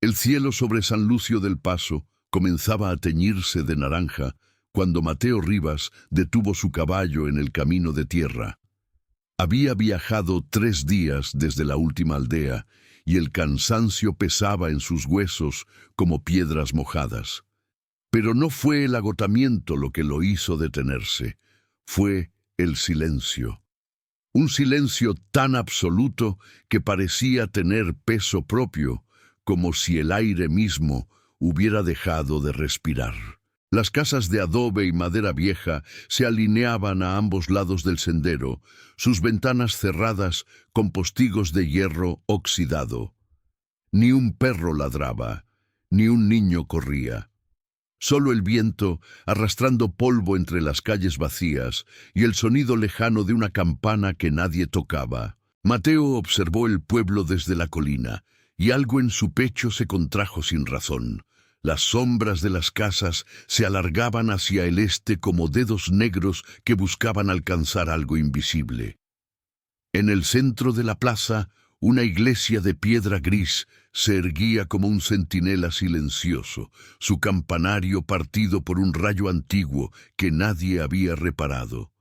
El cielo sobre San Lucio del Paso comenzaba a teñirse de naranja cuando Mateo Rivas detuvo su caballo en el camino de tierra. Había viajado 3 días desde la última aldea y el cansancio pesaba en sus huesos como piedras mojadas. Pero no fue el agotamiento lo que lo hizo detenerse, fue el silencio. Un silencio tan absoluto que parecía tener peso propio, como si el aire mismo hubiera dejado de respirar. Las casas de adobe y madera vieja se alineaban a ambos lados del sendero, sus ventanas cerradas con postigos de hierro oxidado. Ni un perro ladraba, ni un niño corría. Solo el viento arrastrando polvo entre las calles vacías y el sonido lejano de una campana que nadie tocaba. Mateo observó el pueblo desde la colina, y algo en su pecho se contrajo sin razón. Las sombras de las casas se alargaban hacia el este como dedos negros que buscaban alcanzar algo invisible. En el centro de la plaza, una iglesia de piedra gris se erguía como un centinela silencioso, su campanario partido por un rayo antiguo que nadie había reparado.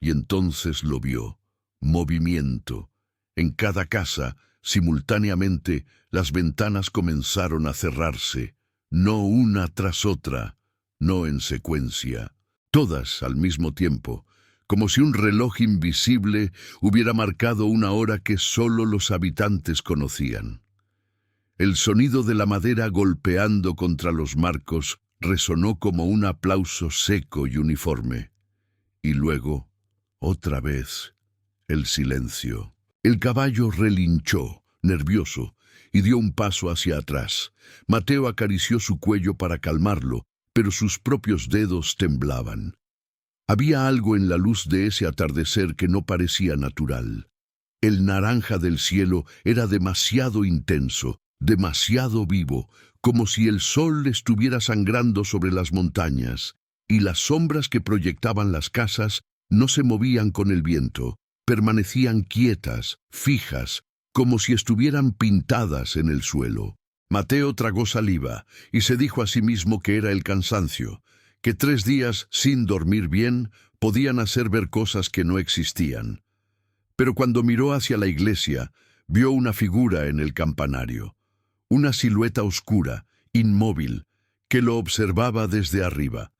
Y entonces lo vio, movimiento. En cada casa, simultáneamente, las ventanas comenzaron a cerrarse, no una tras otra, no en secuencia, todas al mismo tiempo, como si un reloj invisible hubiera marcado una hora que solo los habitantes conocían. El sonido de la madera golpeando contra los marcos resonó como un aplauso seco y uniforme. Y luego, otra vez, el silencio. El caballo relinchó, nervioso, y dio un paso hacia atrás. Mateo acarició su cuello para calmarlo, pero sus propios dedos temblaban. Había algo en la luz de ese atardecer que no parecía natural. El naranja del cielo era demasiado intenso, demasiado vivo, como si el sol estuviera sangrando sobre las montañas, y las sombras que proyectaban las casas no se movían con el viento, permanecían quietas, fijas, como si estuvieran pintadas en el suelo. Mateo tragó saliva y se dijo a sí mismo que era el cansancio, que 3 días sin dormir bien podían hacer ver cosas que no existían. Pero cuando miró hacia la iglesia, vio una figura en el campanario, una silueta oscura, inmóvil, que lo observaba desde arriba.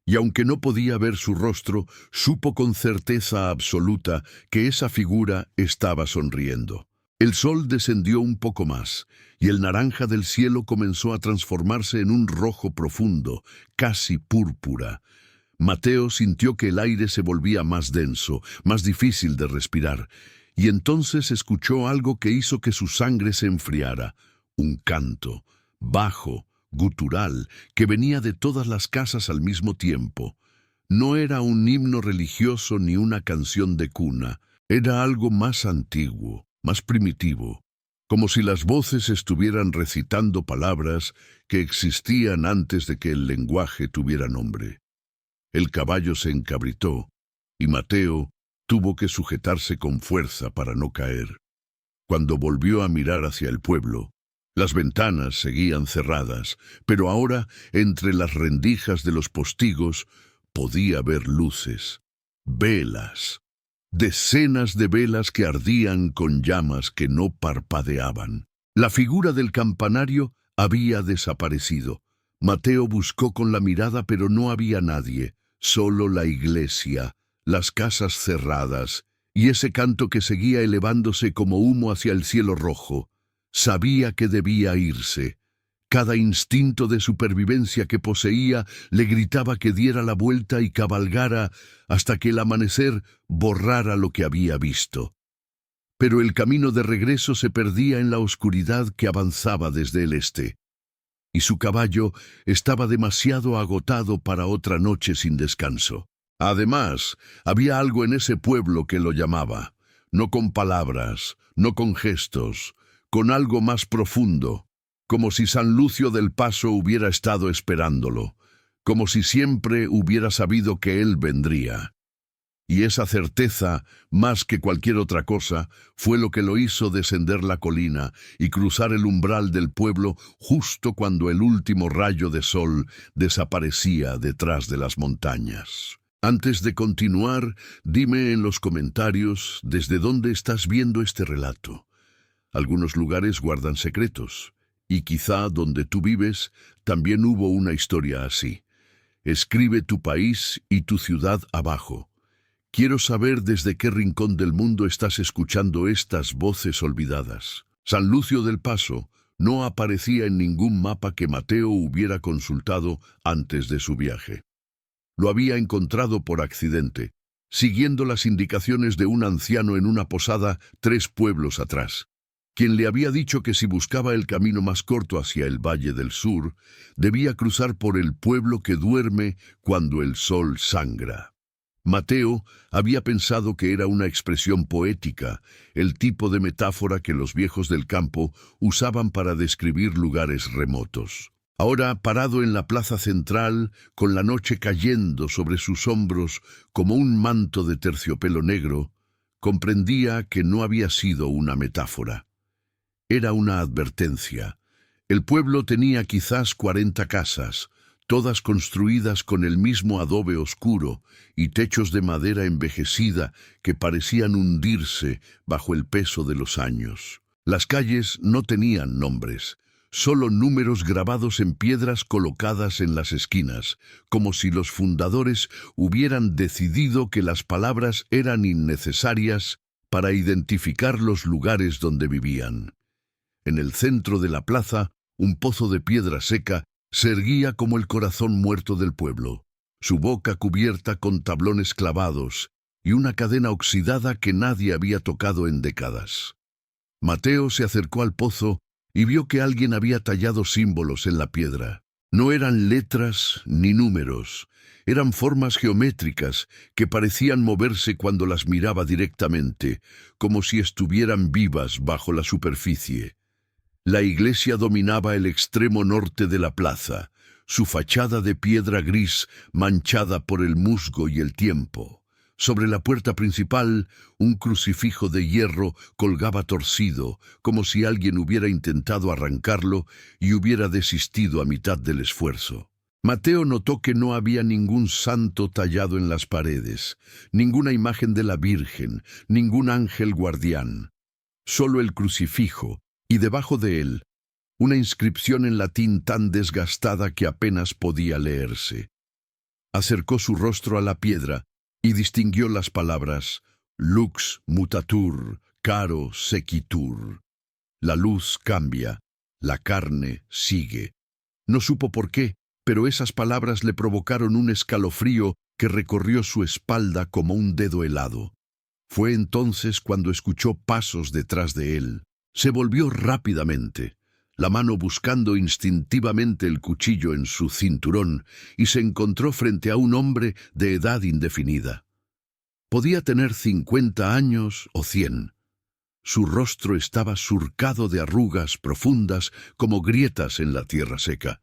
Y aunque no podía ver su rostro, supo con certeza absoluta que esa figura estaba sonriendo. El sol descendió un poco más, y el naranja del cielo comenzó a transformarse en un rojo profundo, casi púrpura. Mateo sintió que el aire se volvía más denso, más difícil de respirar, y entonces escuchó algo que hizo que su sangre se enfriara, un canto, bajo, gutural, que venía de todas las casas al mismo tiempo. No era un himno religioso ni una canción de cuna, era algo más antiguo, más primitivo, como si las voces estuvieran recitando palabras que existían antes de que el lenguaje tuviera nombre. El caballo se encabritó, y Mateo tuvo que sujetarse con fuerza para no caer. Cuando volvió a mirar hacia el pueblo, las ventanas seguían cerradas, pero ahora, entre las rendijas de los postigos, podía ver luces, velas. Decenas de velas que ardían con llamas que no parpadeaban. La figura del campanario había desaparecido. Mateo buscó con la mirada, pero no había nadie, solo la iglesia, las casas cerradas, y ese canto que seguía elevándose como humo hacia el cielo rojo. Sabía que debía irse. Cada instinto de supervivencia que poseía le gritaba que diera la vuelta y cabalgara hasta que el amanecer borrara lo que había visto. Pero el camino de regreso se perdía en la oscuridad que avanzaba desde el este, y su caballo estaba demasiado agotado para otra noche sin descanso. Además, había algo en ese pueblo que lo llamaba, no con palabras, no con gestos, con algo más profundo, como si San Lucio del Paso hubiera estado esperándolo, como si siempre hubiera sabido que él vendría. Y esa certeza, más que cualquier otra cosa, fue lo que lo hizo descender la colina y cruzar el umbral del pueblo justo cuando el último rayo de sol desaparecía detrás de las montañas. Antes de continuar, dime en los comentarios desde dónde estás viendo este relato. Algunos lugares guardan secretos, y quizá donde tú vives también hubo una historia así. Escribe tu país y tu ciudad abajo. Quiero saber desde qué rincón del mundo estás escuchando estas voces olvidadas. San Lucio del Paso no aparecía en ningún mapa que Mateo hubiera consultado antes de su viaje. Lo había encontrado por accidente, siguiendo las indicaciones de un anciano en una posada 3 pueblos atrás, quien le había dicho que si buscaba el camino más corto hacia el Valle del Sur, debía cruzar por el pueblo que duerme cuando el sol sangra. Mateo había pensado que era una expresión poética, el tipo de metáfora que los viejos del campo usaban para describir lugares remotos. Ahora, parado en la plaza central, con la noche cayendo sobre sus hombros como un manto de terciopelo negro, comprendía que no había sido una metáfora. Era una advertencia. El pueblo tenía quizás 40 casas, todas construidas con el mismo adobe oscuro y techos de madera envejecida que parecían hundirse bajo el peso de los años. Las calles no tenían nombres, solo números grabados en piedras colocadas en las esquinas, como si los fundadores hubieran decidido que las palabras eran innecesarias para identificar los lugares donde vivían. En el centro de la plaza, un pozo de piedra seca se erguía como el corazón muerto del pueblo, su boca cubierta con tablones clavados y una cadena oxidada que nadie había tocado en décadas. Mateo se acercó al pozo y vio que alguien había tallado símbolos en la piedra. No eran letras ni números, eran formas geométricas que parecían moverse cuando las miraba directamente, como si estuvieran vivas bajo la superficie. La iglesia dominaba el extremo norte de la plaza, su fachada de piedra gris manchada por el musgo y el tiempo. Sobre la puerta principal, un crucifijo de hierro colgaba torcido, como si alguien hubiera intentado arrancarlo y hubiera desistido a mitad del esfuerzo. Mateo notó que no había ningún santo tallado en las paredes, ninguna imagen de la Virgen, ningún ángel guardián. Solo el crucifijo, y debajo de él, una inscripción en latín tan desgastada que apenas podía leerse. Acercó su rostro a la piedra y distinguió las palabras lux mutatur, caro sequitur. La luz cambia, la carne sigue. No supo por qué, pero esas palabras le provocaron un escalofrío que recorrió su espalda como un dedo helado. Fue entonces cuando escuchó pasos detrás de él. Se volvió rápidamente, la mano buscando instintivamente el cuchillo en su cinturón, y se encontró frente a un hombre de edad indefinida. Podía tener 50 años o 100. Su rostro estaba surcado de arrugas profundas como grietas en la tierra seca,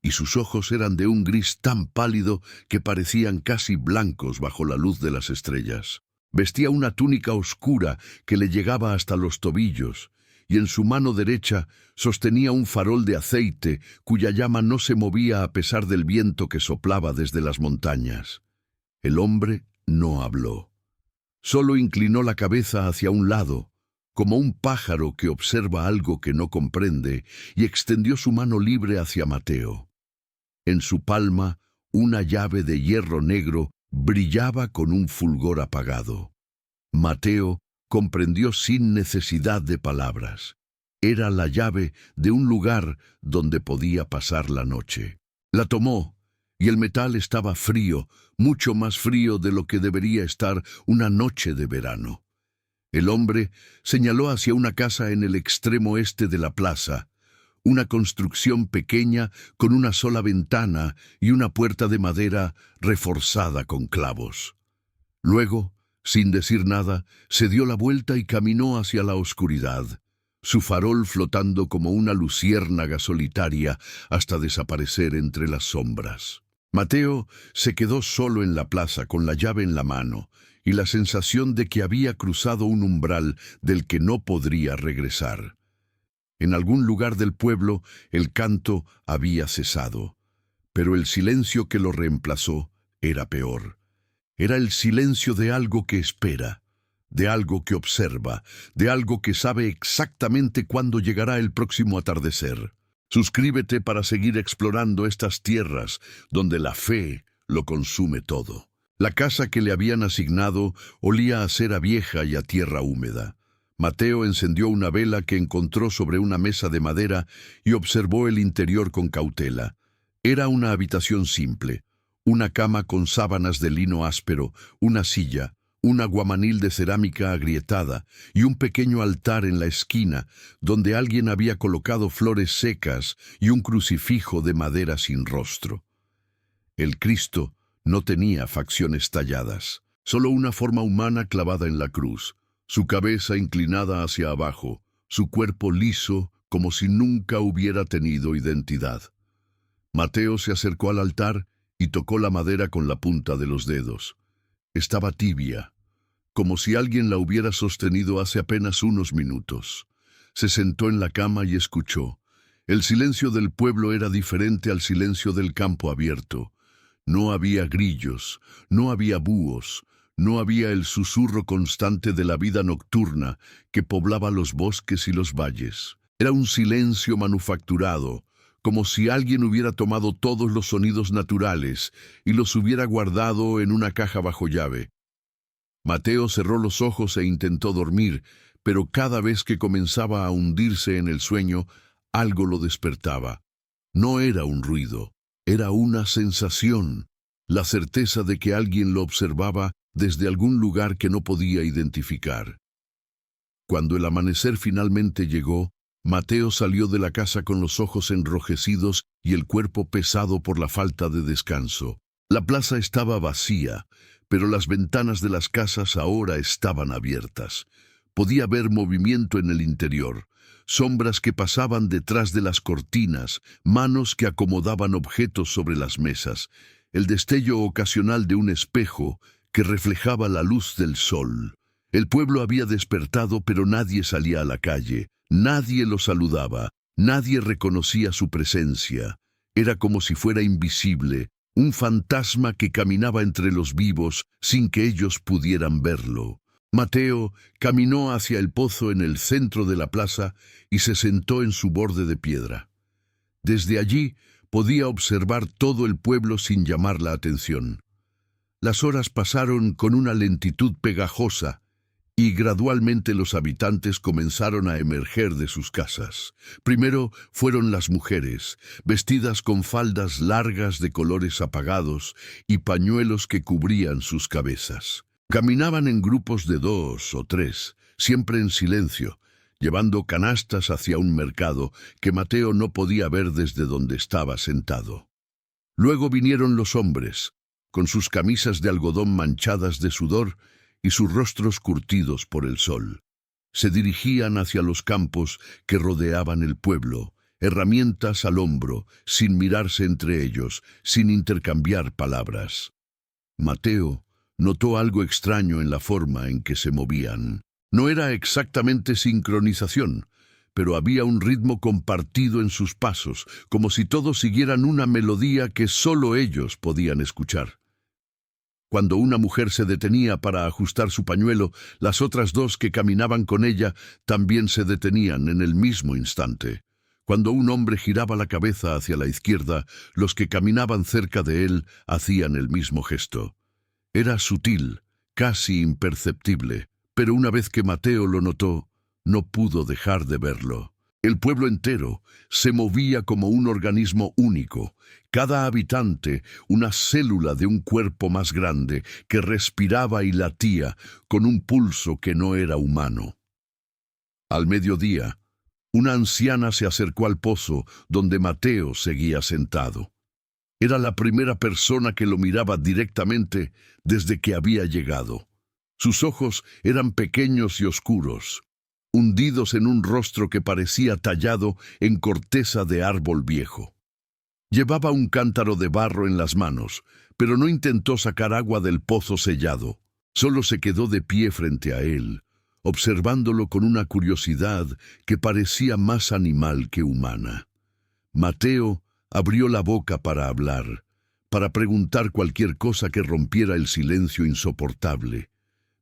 y sus ojos eran de un gris tan pálido que parecían casi blancos bajo la luz de las estrellas. Vestía una túnica oscura que le llegaba hasta los tobillos, y en su mano derecha sostenía un farol de aceite cuya llama no se movía a pesar del viento que soplaba desde las montañas. El hombre no habló. Solo inclinó la cabeza hacia un lado, como un pájaro que observa algo que no comprende, y extendió su mano libre hacia Mateo. En su palma, una llave de hierro negro brillaba con un fulgor apagado. Mateo comprendió sin necesidad de palabras. Era la llave de un lugar donde podía pasar la noche. La tomó, y el metal estaba frío, mucho más frío de lo que debería estar una noche de verano. El hombre señaló hacia una casa en el extremo este de la plaza, una construcción pequeña con una sola ventana y una puerta de madera reforzada con clavos. Luego, sin decir nada, se dio la vuelta y caminó hacia la oscuridad, su farol flotando como una luciérnaga solitaria hasta desaparecer entre las sombras. Mateo se quedó solo en la plaza con la llave en la mano, y la sensación de que había cruzado un umbral del que no podría regresar. En algún lugar del pueblo el canto había cesado, pero el silencio que lo reemplazó era peor. Era el silencio de algo que espera, de algo que observa, de algo que sabe exactamente cuándo llegará el próximo atardecer. Suscríbete para seguir explorando estas tierras donde la fe lo consume todo. La casa que le habían asignado olía a cera vieja y a tierra húmeda. Mateo encendió una vela que encontró sobre una mesa de madera y observó el interior con cautela. Era una habitación simple, una cama con sábanas de lino áspero, una silla, un aguamanil de cerámica agrietada y un pequeño altar en la esquina donde alguien había colocado flores secas y un crucifijo de madera sin rostro. El Cristo no tenía facciones talladas, solo una forma humana clavada en la cruz, su cabeza inclinada hacia abajo, su cuerpo liso como si nunca hubiera tenido identidad. Mateo se acercó al altar y tocó la madera con la punta de los dedos. Estaba tibia, como si alguien la hubiera sostenido hace apenas unos minutos. Se sentó en la cama y escuchó. El silencio del pueblo era diferente al silencio del campo abierto. No había grillos, no había búhos, no había el susurro constante de la vida nocturna que poblaba los bosques y los valles. Era un silencio manufacturado, como si alguien hubiera tomado todos los sonidos naturales y los hubiera guardado en una caja bajo llave. Mateo cerró los ojos e intentó dormir, pero cada vez que comenzaba a hundirse en el sueño, algo lo despertaba. No era un ruido, era una sensación, la certeza de que alguien lo observaba desde algún lugar que no podía identificar. Cuando el amanecer finalmente llegó, Mateo salió de la casa con los ojos enrojecidos y el cuerpo pesado por la falta de descanso. La plaza estaba vacía, pero las ventanas de las casas ahora estaban abiertas. Podía ver movimiento en el interior, sombras que pasaban detrás de las cortinas, manos que acomodaban objetos sobre las mesas, el destello ocasional de un espejo que reflejaba la luz del sol. El pueblo había despertado, pero nadie salía a la calle. Nadie lo saludaba, nadie reconocía su presencia. Era como si fuera invisible, un fantasma que caminaba entre los vivos sin que ellos pudieran verlo. Mateo caminó hacia el pozo en el centro de la plaza y se sentó en su borde de piedra. Desde allí podía observar todo el pueblo sin llamar la atención. Las horas pasaron con una lentitud pegajosa, y gradualmente los habitantes comenzaron a emerger de sus casas. Primero fueron las mujeres, vestidas con faldas largas de colores apagados y pañuelos que cubrían sus cabezas. Caminaban en grupos de 2 o 3, siempre en silencio, llevando canastas hacia un mercado que Mateo no podía ver desde donde estaba sentado. Luego vinieron los hombres, con sus camisas de algodón manchadas de sudor y sus rostros curtidos por el sol. Se dirigían hacia los campos que rodeaban el pueblo, herramientas al hombro, sin mirarse entre ellos, sin intercambiar palabras. Mateo notó algo extraño en la forma en que se movían. No era exactamente sincronización, pero había un ritmo compartido en sus pasos, como si todos siguieran una melodía que solo ellos podían escuchar. Cuando una mujer se detenía para ajustar su pañuelo, las otras 2 que caminaban con ella también se detenían en el mismo instante. Cuando un hombre giraba la cabeza hacia la izquierda, los que caminaban cerca de él hacían el mismo gesto. Era sutil, casi imperceptible, pero una vez que Mateo lo notó, no pudo dejar de verlo. El pueblo entero se movía como un organismo único, cada habitante una célula de un cuerpo más grande que respiraba y latía con un pulso que no era humano. Al mediodía, una anciana se acercó al pozo donde Mateo seguía sentado. Era la primera persona que lo miraba directamente desde que había llegado. Sus ojos eran pequeños y oscuros, hundidos en un rostro que parecía tallado en corteza de árbol viejo. Llevaba un cántaro de barro en las manos, pero no intentó sacar agua del pozo sellado. Solo se quedó de pie frente a él, observándolo con una curiosidad que parecía más animal que humana. Mateo abrió la boca para hablar, para preguntar cualquier cosa que rompiera el silencio insoportable.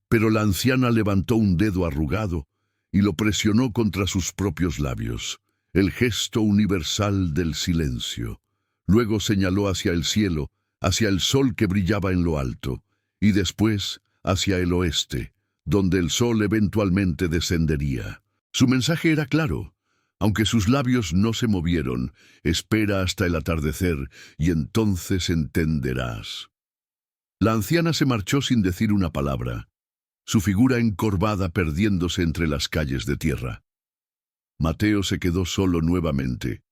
Pero la anciana levantó un dedo arrugado y lo presionó contra sus propios labios, el gesto universal del silencio. Luego señaló hacia el cielo, hacia el sol que brillaba en lo alto, y después hacia el oeste, donde el sol eventualmente descendería. Su mensaje era claro. Aunque sus labios no se movieron, espera hasta el atardecer y entonces entenderás. La anciana se marchó sin decir una palabra, su figura encorvada perdiéndose entre las calles de tierra. Mateo se quedó solo nuevamente,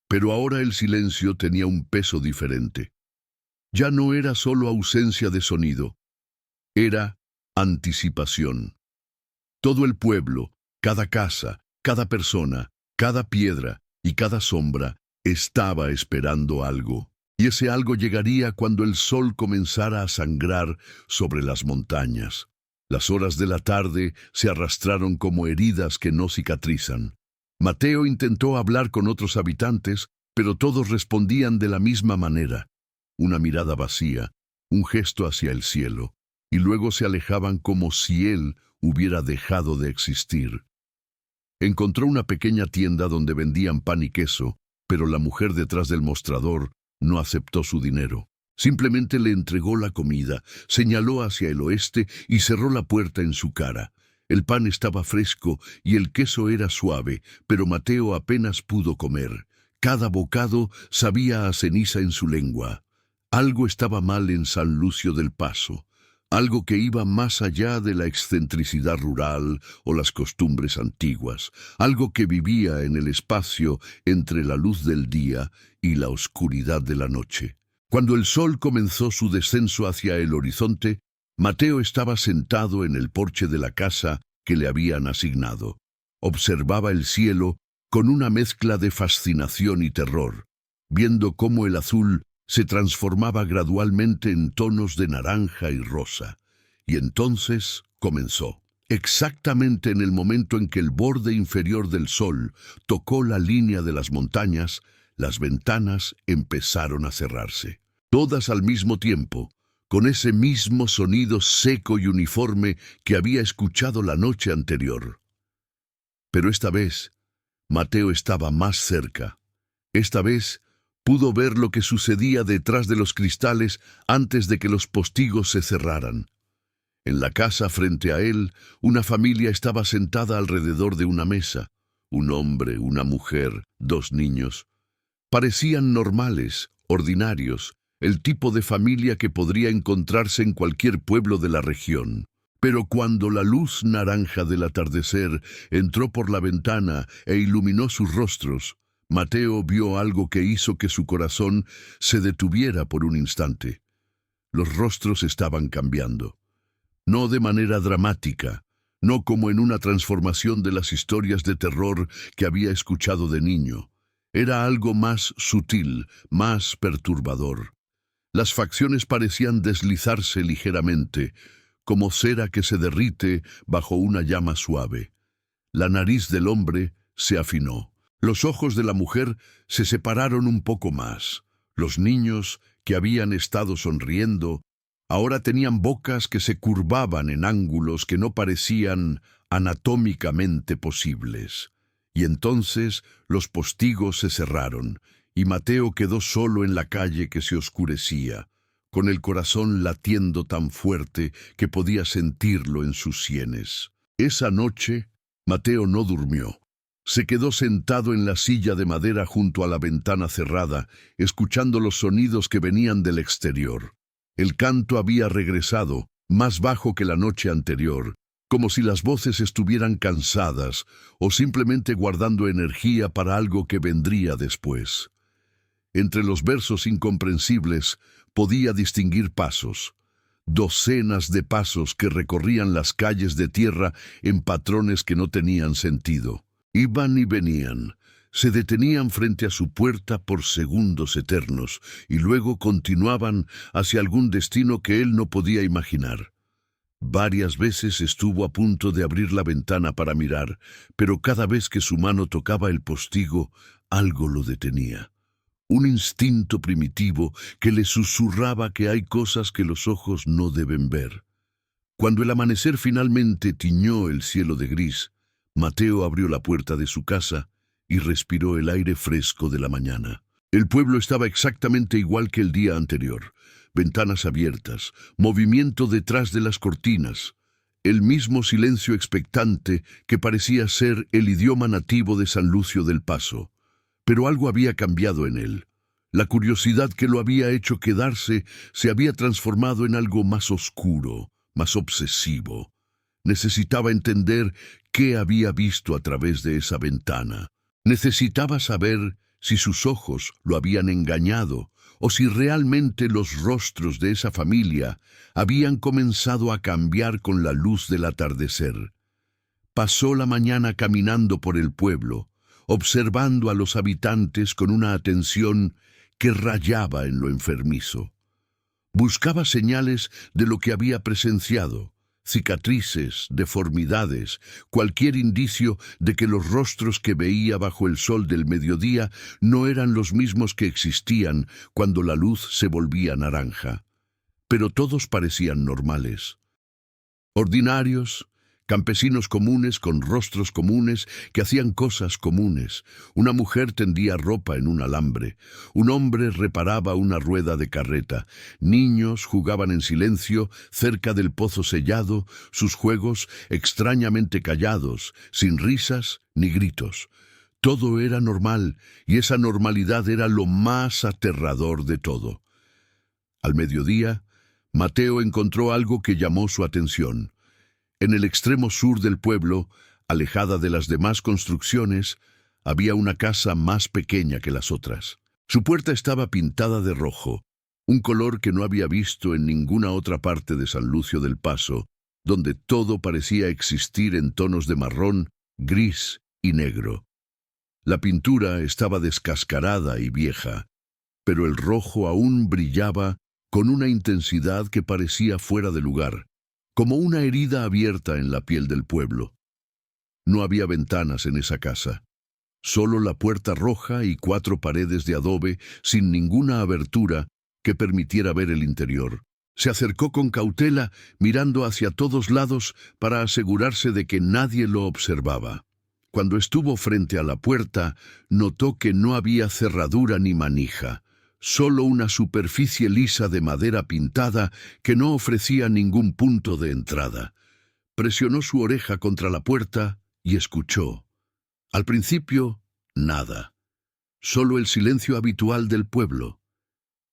pero ahora el silencio tenía un peso diferente. Ya no era solo ausencia de sonido, era anticipación. Todo el pueblo, cada casa, cada persona, cada piedra y cada sombra estaba esperando algo, y ese algo llegaría cuando el sol comenzara a sangrar sobre las montañas. Las horas de la tarde se arrastraron como heridas que no cicatrizan. Mateo intentó hablar con otros habitantes, pero todos respondían de la misma manera. Una mirada vacía, un gesto hacia el cielo, y luego se alejaban como si él hubiera dejado de existir. Encontró una pequeña tienda donde vendían pan y queso, pero la mujer detrás del mostrador no aceptó su dinero. Simplemente le entregó la comida, señaló hacia el oeste y cerró la puerta en su cara. El pan estaba fresco y el queso era suave, pero Mateo apenas pudo comer. Cada bocado sabía a ceniza en su lengua. Algo estaba mal en San Lucio del Paso. Algo que iba más allá de la excentricidad rural o las costumbres antiguas, algo que vivía en el espacio entre la luz del día y la oscuridad de la noche. Cuando el sol comenzó su descenso hacia el horizonte, Mateo estaba sentado en el porche de la casa que le habían asignado. Observaba el cielo con una mezcla de fascinación y terror, viendo cómo el azul se transformaba gradualmente en tonos de naranja y rosa. Y entonces comenzó. Exactamente en el momento en que el borde inferior del sol tocó la línea de las montañas, las ventanas empezaron a cerrarse. Todas al mismo tiempo, con ese mismo sonido seco y uniforme que había escuchado la noche anterior. Pero esta vez, Mateo estaba más cerca. Esta vez, pudo ver lo que sucedía detrás de los cristales antes de que los postigos se cerraran. En la casa frente a él, una familia estaba sentada alrededor de una mesa. Un hombre, una mujer, 2 niños. Parecían normales, ordinarios, el tipo de familia que podría encontrarse en cualquier pueblo de la región. Pero cuando la luz naranja del atardecer entró por la ventana e iluminó sus rostros, Mateo vio algo que hizo que su corazón se detuviera por un instante. Los rostros estaban cambiando. No de manera dramática, no como en una transformación de las historias de terror que había escuchado de niño. Era algo más sutil, más perturbador. Las facciones parecían deslizarse ligeramente, como cera que se derrite bajo una llama suave. La nariz del hombre se afinó. Los ojos de la mujer se separaron un poco más. Los niños, que habían estado sonriendo, ahora tenían bocas que se curvaban en ángulos que no parecían anatómicamente posibles. Y entonces los postigos se cerraron, y Mateo quedó solo en la calle que se oscurecía, con el corazón latiendo tan fuerte que podía sentirlo en sus sienes. Esa noche, Mateo no durmió. Se quedó sentado en la silla de madera junto a la ventana cerrada, escuchando los sonidos que venían del exterior. El canto había regresado, más bajo que la noche anterior, como si las voces estuvieran cansadas o simplemente guardando energía para algo que vendría después. Entre los versos incomprensibles podía distinguir pasos, docenas de pasos que recorrían las calles de tierra en patrones que no tenían sentido. Iban y venían, se detenían frente a su puerta por segundos eternos y luego continuaban hacia algún destino que él no podía imaginar. Varias veces estuvo a punto de abrir la ventana para mirar, pero cada vez que su mano tocaba el postigo, algo lo detenía. Un instinto primitivo que le susurraba que hay cosas que los ojos no deben ver. Cuando el amanecer finalmente tiñó el cielo de gris, Mateo abrió la puerta de su casa y respiró el aire fresco de la mañana. El pueblo estaba exactamente igual que el día anterior. Ventanas abiertas, movimiento detrás de las cortinas, el mismo silencio expectante que parecía ser el idioma nativo de San Lucio del Paso. Pero algo había cambiado en él. La curiosidad que lo había hecho quedarse se había transformado en algo más oscuro, más obsesivo. Necesitaba entender qué había visto a través de esa ventana. Necesitaba saber si sus ojos lo habían engañado o si realmente los rostros de esa familia habían comenzado a cambiar con la luz del atardecer. Pasó la mañana caminando por el pueblo, observando a los habitantes con una atención que rayaba en lo enfermizo. Buscaba señales de lo que había presenciado, cicatrices, deformidades, cualquier indicio de que los rostros que veía bajo el sol del mediodía no eran los mismos que existían cuando la luz se volvía naranja. Pero todos parecían normales. Ordinarios, campesinos comunes con rostros comunes que hacían cosas comunes. Una mujer tendía ropa en un alambre. Un hombre reparaba una rueda de carreta. Niños jugaban en silencio cerca del pozo sellado, sus juegos extrañamente callados, sin risas ni gritos. Todo era normal, y esa normalidad era lo más aterrador de todo. Al mediodía, Mateo encontró algo que llamó su atención. En el extremo sur del pueblo, alejada de las demás construcciones, había una casa más pequeña que las otras. Su puerta estaba pintada de rojo, un color que no había visto en ninguna otra parte de San Lucio del Paso, donde todo parecía existir en tonos de marrón, gris y negro. La pintura estaba descascarada y vieja, pero el rojo aún brillaba con una intensidad que parecía fuera de lugar, como una herida abierta en la piel del pueblo. No había ventanas en esa casa, solo la puerta roja y 4 paredes de adobe sin ninguna abertura que permitiera ver el interior. Se acercó con cautela, mirando hacia todos lados para asegurarse de que nadie lo observaba. Cuando estuvo frente a la puerta, notó que no había cerradura ni manija, solo una superficie lisa de madera pintada que no ofrecía ningún punto de entrada. Presionó su oreja contra la puerta y escuchó. Al principio, nada. Solo el silencio habitual del pueblo.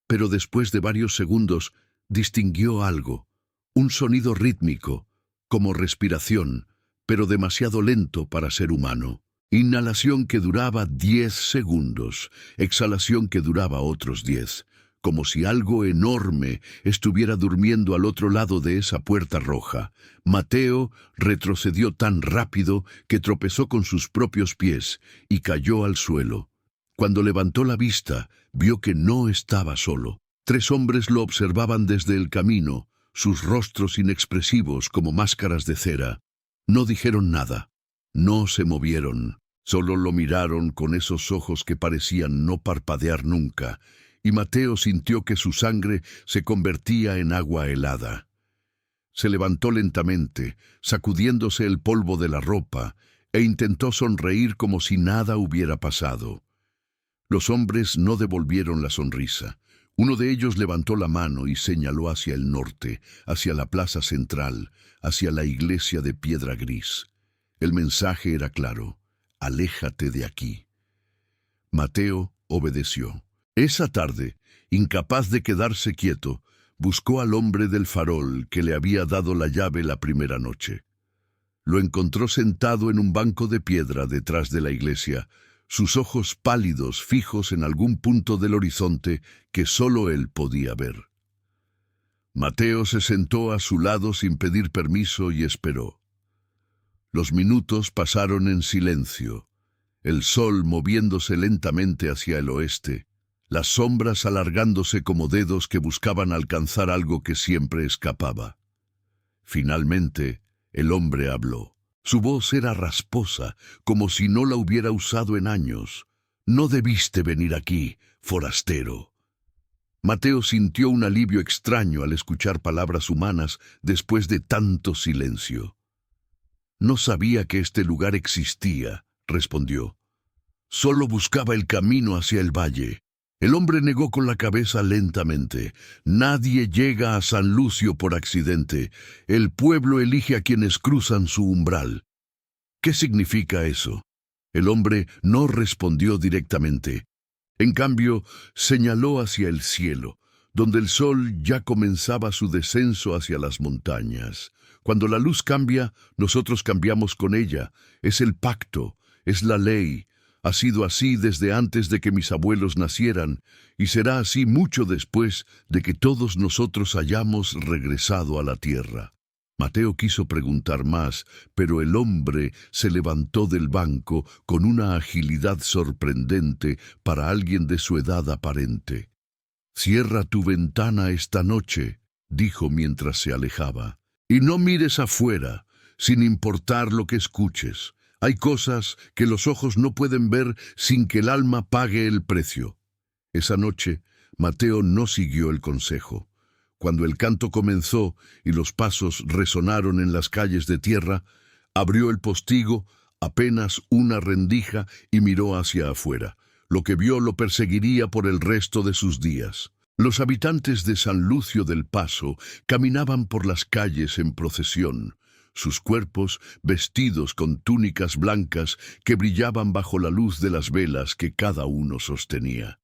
Pero después de varios segundos, distinguió algo. Un sonido rítmico, como respiración, pero demasiado lento para ser humano. Inhalación que duraba 10 segundos, exhalación que duraba otros 10, como si algo enorme estuviera durmiendo al otro lado de esa puerta roja. Mateo retrocedió tan rápido que tropezó con sus propios pies y cayó al suelo. Cuando levantó la vista, vio que no estaba solo. 3 hombres lo observaban desde el camino, sus rostros inexpresivos como máscaras de cera. No dijeron nada, no se movieron. Solo lo miraron con esos ojos que parecían no parpadear nunca, y Mateo sintió que su sangre se convertía en agua helada. Se levantó lentamente, sacudiéndose el polvo de la ropa, e intentó sonreír como si nada hubiera pasado. Los hombres no devolvieron la sonrisa. Uno de ellos levantó la mano y señaló hacia el norte, hacia la plaza central, hacia la iglesia de piedra gris. El mensaje era claro. Aléjate de aquí. Mateo obedeció. Esa tarde, incapaz de quedarse quieto, buscó al hombre del farol que le había dado la llave la primera noche. Lo encontró sentado en un banco de piedra detrás de la iglesia, sus ojos pálidos fijos en algún punto del horizonte que solo él podía ver. Mateo se sentó a su lado sin pedir permiso y esperó. Los minutos pasaron en silencio, el sol moviéndose lentamente hacia el oeste, las sombras alargándose como dedos que buscaban alcanzar algo que siempre escapaba. Finalmente, el hombre habló. Su voz era rasposa, como si no la hubiera usado en años. «No debiste venir aquí, forastero». Mateo sintió un alivio extraño al escuchar palabras humanas después de tanto silencio. «No sabía que este lugar existía», respondió. «Solo buscaba el camino hacia el valle». El hombre negó con la cabeza lentamente. «Nadie llega a San Lucio por accidente. El pueblo elige a quienes cruzan su umbral». «¿Qué significa eso?». El hombre no respondió directamente. En cambio, señaló hacia el cielo, donde el sol ya comenzaba su descenso hacia las montañas. Cuando la luz cambia, nosotros cambiamos con ella. Es el pacto, es la ley. Ha sido así desde antes de que mis abuelos nacieran, y será así mucho después de que todos nosotros hayamos regresado a la tierra. Mateo quiso preguntar más, pero el hombre se levantó del banco con una agilidad sorprendente para alguien de su edad aparente. «Cierra tu ventana esta noche», dijo mientras se alejaba, «y no mires afuera, sin importar lo que escuches. Hay cosas que los ojos no pueden ver sin que el alma pague el precio». Esa noche, Mateo no siguió el consejo. Cuando el canto comenzó y los pasos resonaron en las calles de tierra, abrió el postigo, apenas una rendija, y miró hacia afuera. Lo que vio lo perseguiría por el resto de sus días. Los habitantes de San Lucio del Paso caminaban por las calles en procesión, sus cuerpos vestidos con túnicas blancas que brillaban bajo la luz de las velas que cada uno sostenía.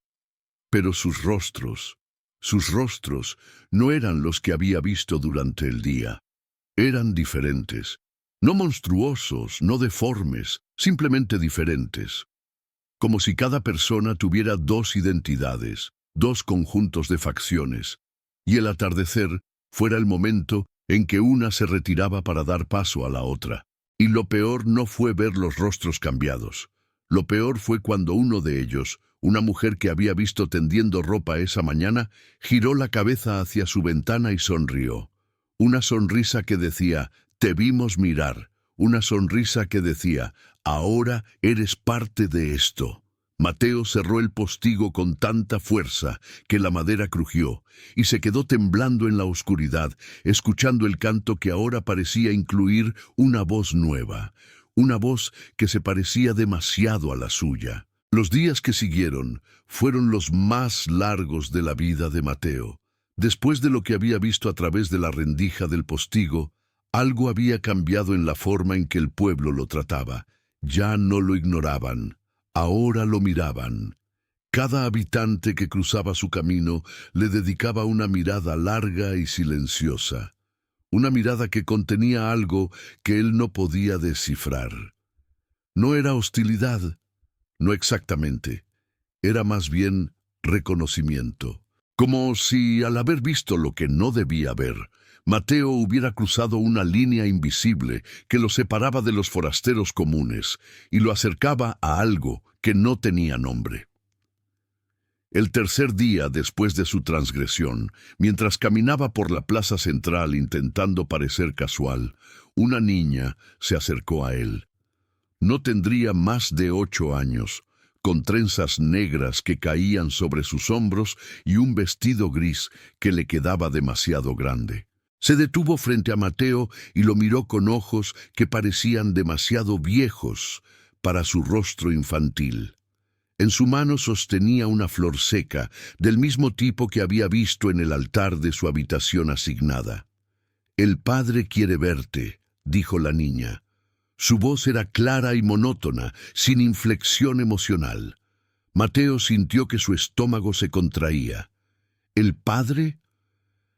Pero sus rostros no eran los que había visto durante el día. Eran diferentes, no monstruosos, no deformes, simplemente diferentes. Como si cada persona tuviera dos identidades, dos conjuntos de facciones, y el atardecer fuera el momento en que una se retiraba para dar paso a la otra. Y lo peor no fue ver los rostros cambiados. Lo peor fue cuando uno de ellos, una mujer que había visto tendiendo ropa esa mañana, giró la cabeza hacia su ventana y sonrió. Una sonrisa que decía, «Te vimos mirar». Una sonrisa que decía, «Ahora eres parte de esto». Mateo cerró el postigo con tanta fuerza que la madera crujió y se quedó temblando en la oscuridad, escuchando el canto que ahora parecía incluir una voz nueva, una voz que se parecía demasiado a la suya. Los días que siguieron fueron los más largos de la vida de Mateo. Después de lo que había visto a través de la rendija del postigo, algo había cambiado en la forma en que el pueblo lo trataba. Ya no lo ignoraban, ahora lo miraban. Cada habitante que cruzaba su camino le dedicaba una mirada larga y silenciosa, una mirada que contenía algo que él no podía descifrar. No era hostilidad, no exactamente, era más bien reconocimiento. Como si, al haber visto lo que no debía ver, Mateo hubiera cruzado una línea invisible que lo separaba de los forasteros comunes y lo acercaba a algo que no tenía nombre. El tercer día después de su transgresión, mientras caminaba por la plaza central intentando parecer casual, una niña se acercó a él. No tendría más de 8 años, con trenzas negras que caían sobre sus hombros y un vestido gris que le quedaba demasiado grande. Se detuvo frente a Mateo y lo miró con ojos que parecían demasiado viejos para su rostro infantil. En su mano sostenía una flor seca, del mismo tipo que había visto en el altar de su habitación asignada. «El padre quiere verte», dijo la niña. Su voz era clara y monótona, sin inflexión emocional. Mateo sintió que su estómago se contraía. «¿El padre?».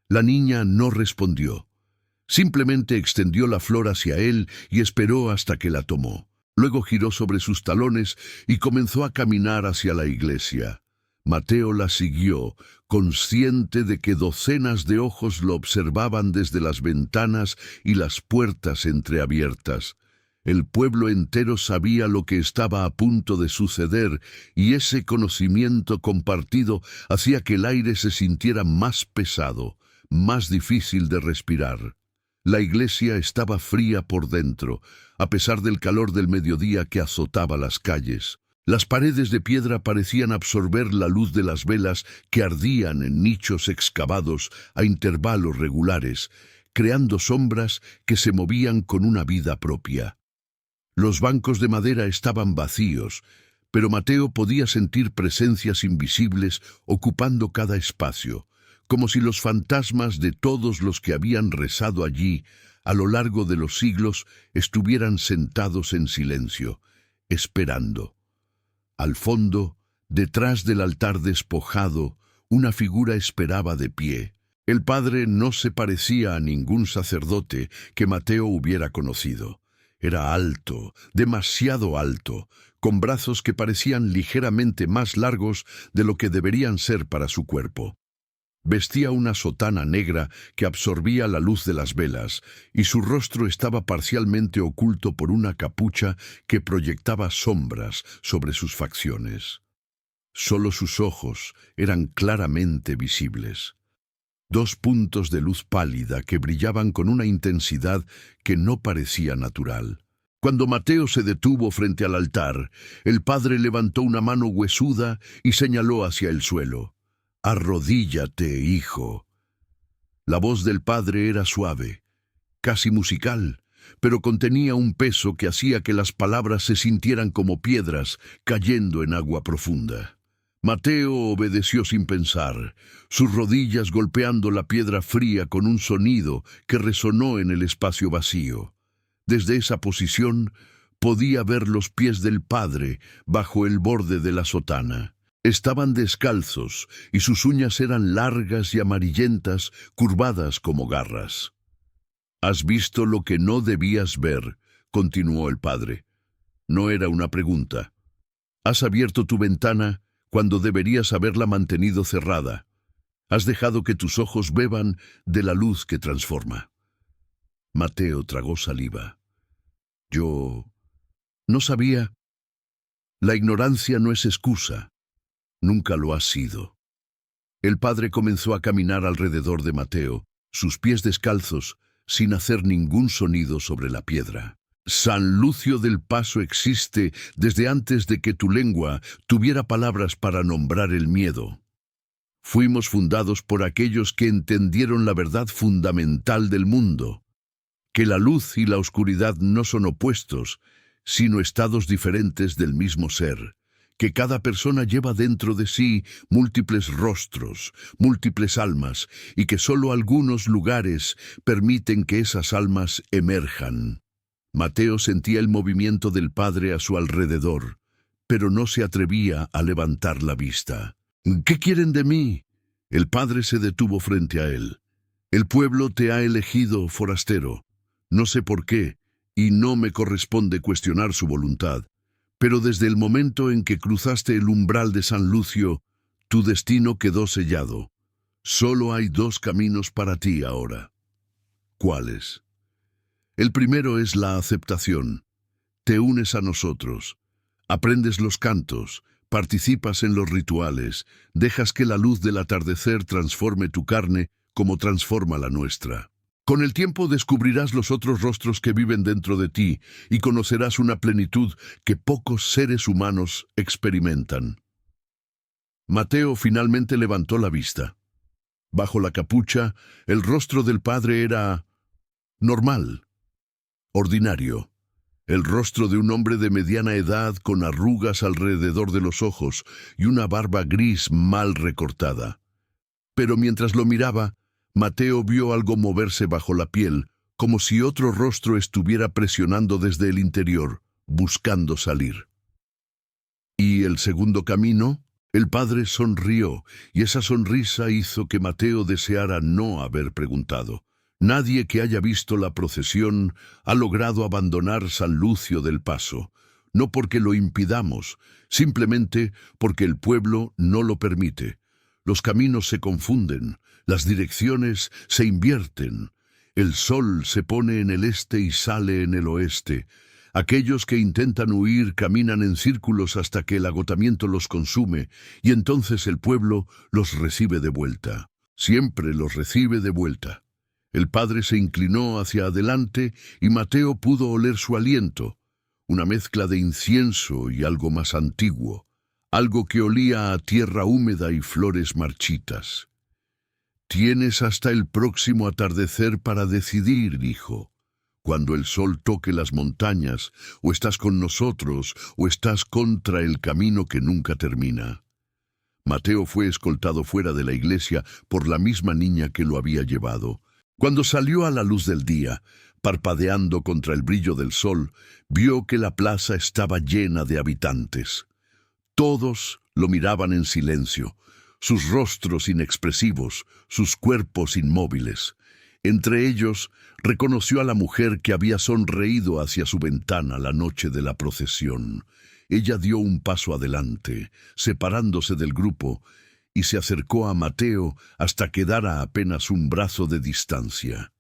La niña no respondió. Simplemente extendió la flor hacia él y esperó hasta que la tomó. Luego giró sobre sus talones y comenzó a caminar hacia la iglesia. Mateo la siguió, consciente de que docenas de ojos lo observaban desde las ventanas y las puertas entreabiertas. El pueblo entero sabía lo que estaba a punto de suceder, y ese conocimiento compartido hacía que el aire se sintiera más pesado, más difícil de respirar. La iglesia estaba fría por dentro, a pesar del calor del mediodía que azotaba las calles. Las paredes de piedra parecían absorber la luz de las velas que ardían en nichos excavados a intervalos regulares, creando sombras que se movían con una vida propia. Los bancos de madera estaban vacíos, pero Mateo podía sentir presencias invisibles ocupando cada espacio, como si los fantasmas de todos los que habían rezado allí a lo largo de los siglos estuvieran sentados en silencio, esperando. Al fondo, detrás del altar despojado, una figura esperaba de pie. El padre no se parecía a ningún sacerdote que Mateo hubiera conocido. Era alto, demasiado alto, con brazos que parecían ligeramente más largos de lo que deberían ser para su cuerpo. Vestía una sotana negra que absorbía la luz de las velas, y su rostro estaba parcialmente oculto por una capucha que proyectaba sombras sobre sus facciones. Solo sus ojos eran claramente visibles. Dos puntos de luz pálida que brillaban con una intensidad que no parecía natural. Cuando Mateo se detuvo frente al altar, el padre levantó una mano huesuda y señaló hacia el suelo. «Arrodíllate, hijo». La voz del padre era suave, casi musical, pero contenía un peso que hacía que las palabras se sintieran como piedras cayendo en agua profunda. Mateo obedeció sin pensar, sus rodillas golpeando la piedra fría con un sonido que resonó en el espacio vacío. Desde esa posición podía ver los pies del padre bajo el borde de la sotana. Estaban descalzos y sus uñas eran largas y amarillentas, curvadas como garras. «¿Has visto lo que no debías ver?», continuó el padre. No era una pregunta. «Has abierto tu ventana cuando deberías haberla mantenido cerrada. Has dejado que tus ojos beban de la luz que transforma». Mateo tragó saliva. «Yo no sabía». La ignorancia no es excusa. Nunca lo ha sido. El padre comenzó a caminar alrededor de Mateo, sus pies descalzos, sin hacer ningún sonido sobre la piedra. «San Lucio del Paso existe desde antes de que tu lengua tuviera palabras para nombrar el miedo. Fuimos fundados por aquellos que entendieron la verdad fundamental del mundo, que la luz y la oscuridad no son opuestos, sino estados diferentes del mismo ser, que cada persona lleva dentro de sí múltiples rostros, múltiples almas, y que solo algunos lugares permiten que esas almas emerjan». Mateo sentía el movimiento del padre a su alrededor, pero no se atrevía a levantar la vista. «¿Qué quieren de mí?». El padre se detuvo frente a él. «El pueblo te ha elegido, forastero. No sé por qué, y no me corresponde cuestionar su voluntad. Pero desde el momento en que cruzaste el umbral de San Lucio, tu destino quedó sellado. Solo hay dos caminos para ti ahora». «¿Cuáles?». El primero es la aceptación. Te unes a nosotros, aprendes los cantos, participas en los rituales, dejas que la luz del atardecer transforme tu carne como transforma la nuestra. Con el tiempo descubrirás los otros rostros que viven dentro de ti y conocerás una plenitud que pocos seres humanos experimentan. Mateo finalmente levantó la vista. Bajo la capucha, el rostro del padre era normal, ordinario. El rostro de un hombre de mediana edad con arrugas alrededor de los ojos y una barba gris mal recortada. Pero mientras lo miraba, Mateo vio algo moverse bajo la piel, como si otro rostro estuviera presionando desde el interior, buscando salir. ¿Y el segundo camino? El padre sonrió, y esa sonrisa hizo que Mateo deseara no haber preguntado. Nadie que haya visto la procesión ha logrado abandonar San Lucio del Paso, no porque lo impidamos, simplemente porque el pueblo no lo permite. Los caminos se confunden, las direcciones se invierten, el sol se pone en el este y sale en el oeste. Aquellos que intentan huir caminan en círculos hasta que el agotamiento los consume, y entonces el pueblo los recibe de vuelta. Siempre los recibe de vuelta. El padre se inclinó hacia adelante y Mateo pudo oler su aliento, una mezcla de incienso y algo más antiguo, algo que olía a tierra húmeda y flores marchitas. Tienes hasta el próximo atardecer para decidir, hijo. Cuando el sol toque las montañas, o estás con nosotros, o estás contra el camino que nunca termina. Mateo fue escoltado fuera de la iglesia por la misma niña que lo había llevado. Cuando salió a la luz del día, parpadeando contra el brillo del sol, vio que la plaza estaba llena de habitantes. Todos lo miraban en silencio, sus rostros inexpresivos, sus cuerpos inmóviles. Entre ellos, reconoció a la mujer que había sonreído hacia su ventana la noche de la procesión. Ella dio un paso adelante, separándose del grupo, y se acercó a Mateo hasta quedar a apenas un brazo de distancia.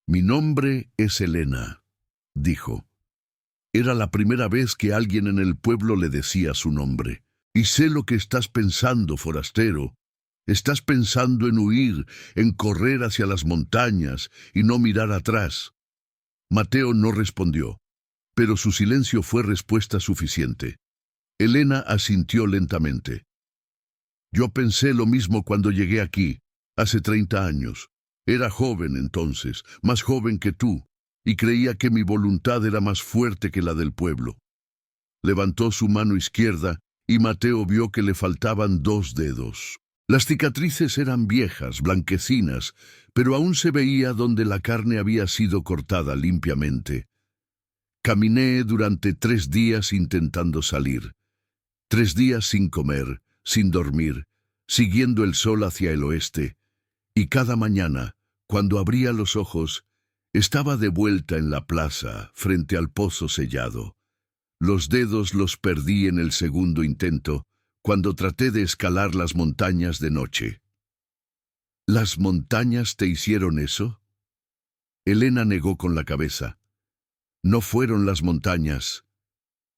«Mi nombre es Elena», dijo. Era la primera vez que alguien en el pueblo le decía su nombre. «Y sé lo que estás pensando, forastero. Estás pensando en huir, en correr hacia las montañas y no mirar atrás». Mateo no respondió, pero su silencio fue respuesta suficiente. Elena asintió lentamente. «Yo pensé lo mismo cuando llegué aquí, hace 30 años. Era joven entonces, más joven que tú, y creía que mi voluntad era más fuerte que la del pueblo». Levantó su mano izquierda y Mateo vio que le faltaban 2 dedos. Las cicatrices eran viejas, blanquecinas, pero aún se veía donde la carne había sido cortada limpiamente. «Caminé durante 3 días intentando salir. 3 días sin comer, sin dormir, siguiendo el sol hacia el oeste, y cada mañana, cuando abría los ojos, estaba de vuelta en la plaza, frente al pozo sellado. Los dedos los perdí en el segundo intento, cuando traté de escalar las montañas de noche». «¿Las montañas te hicieron eso?». Elena negó con la cabeza. «No fueron las montañas.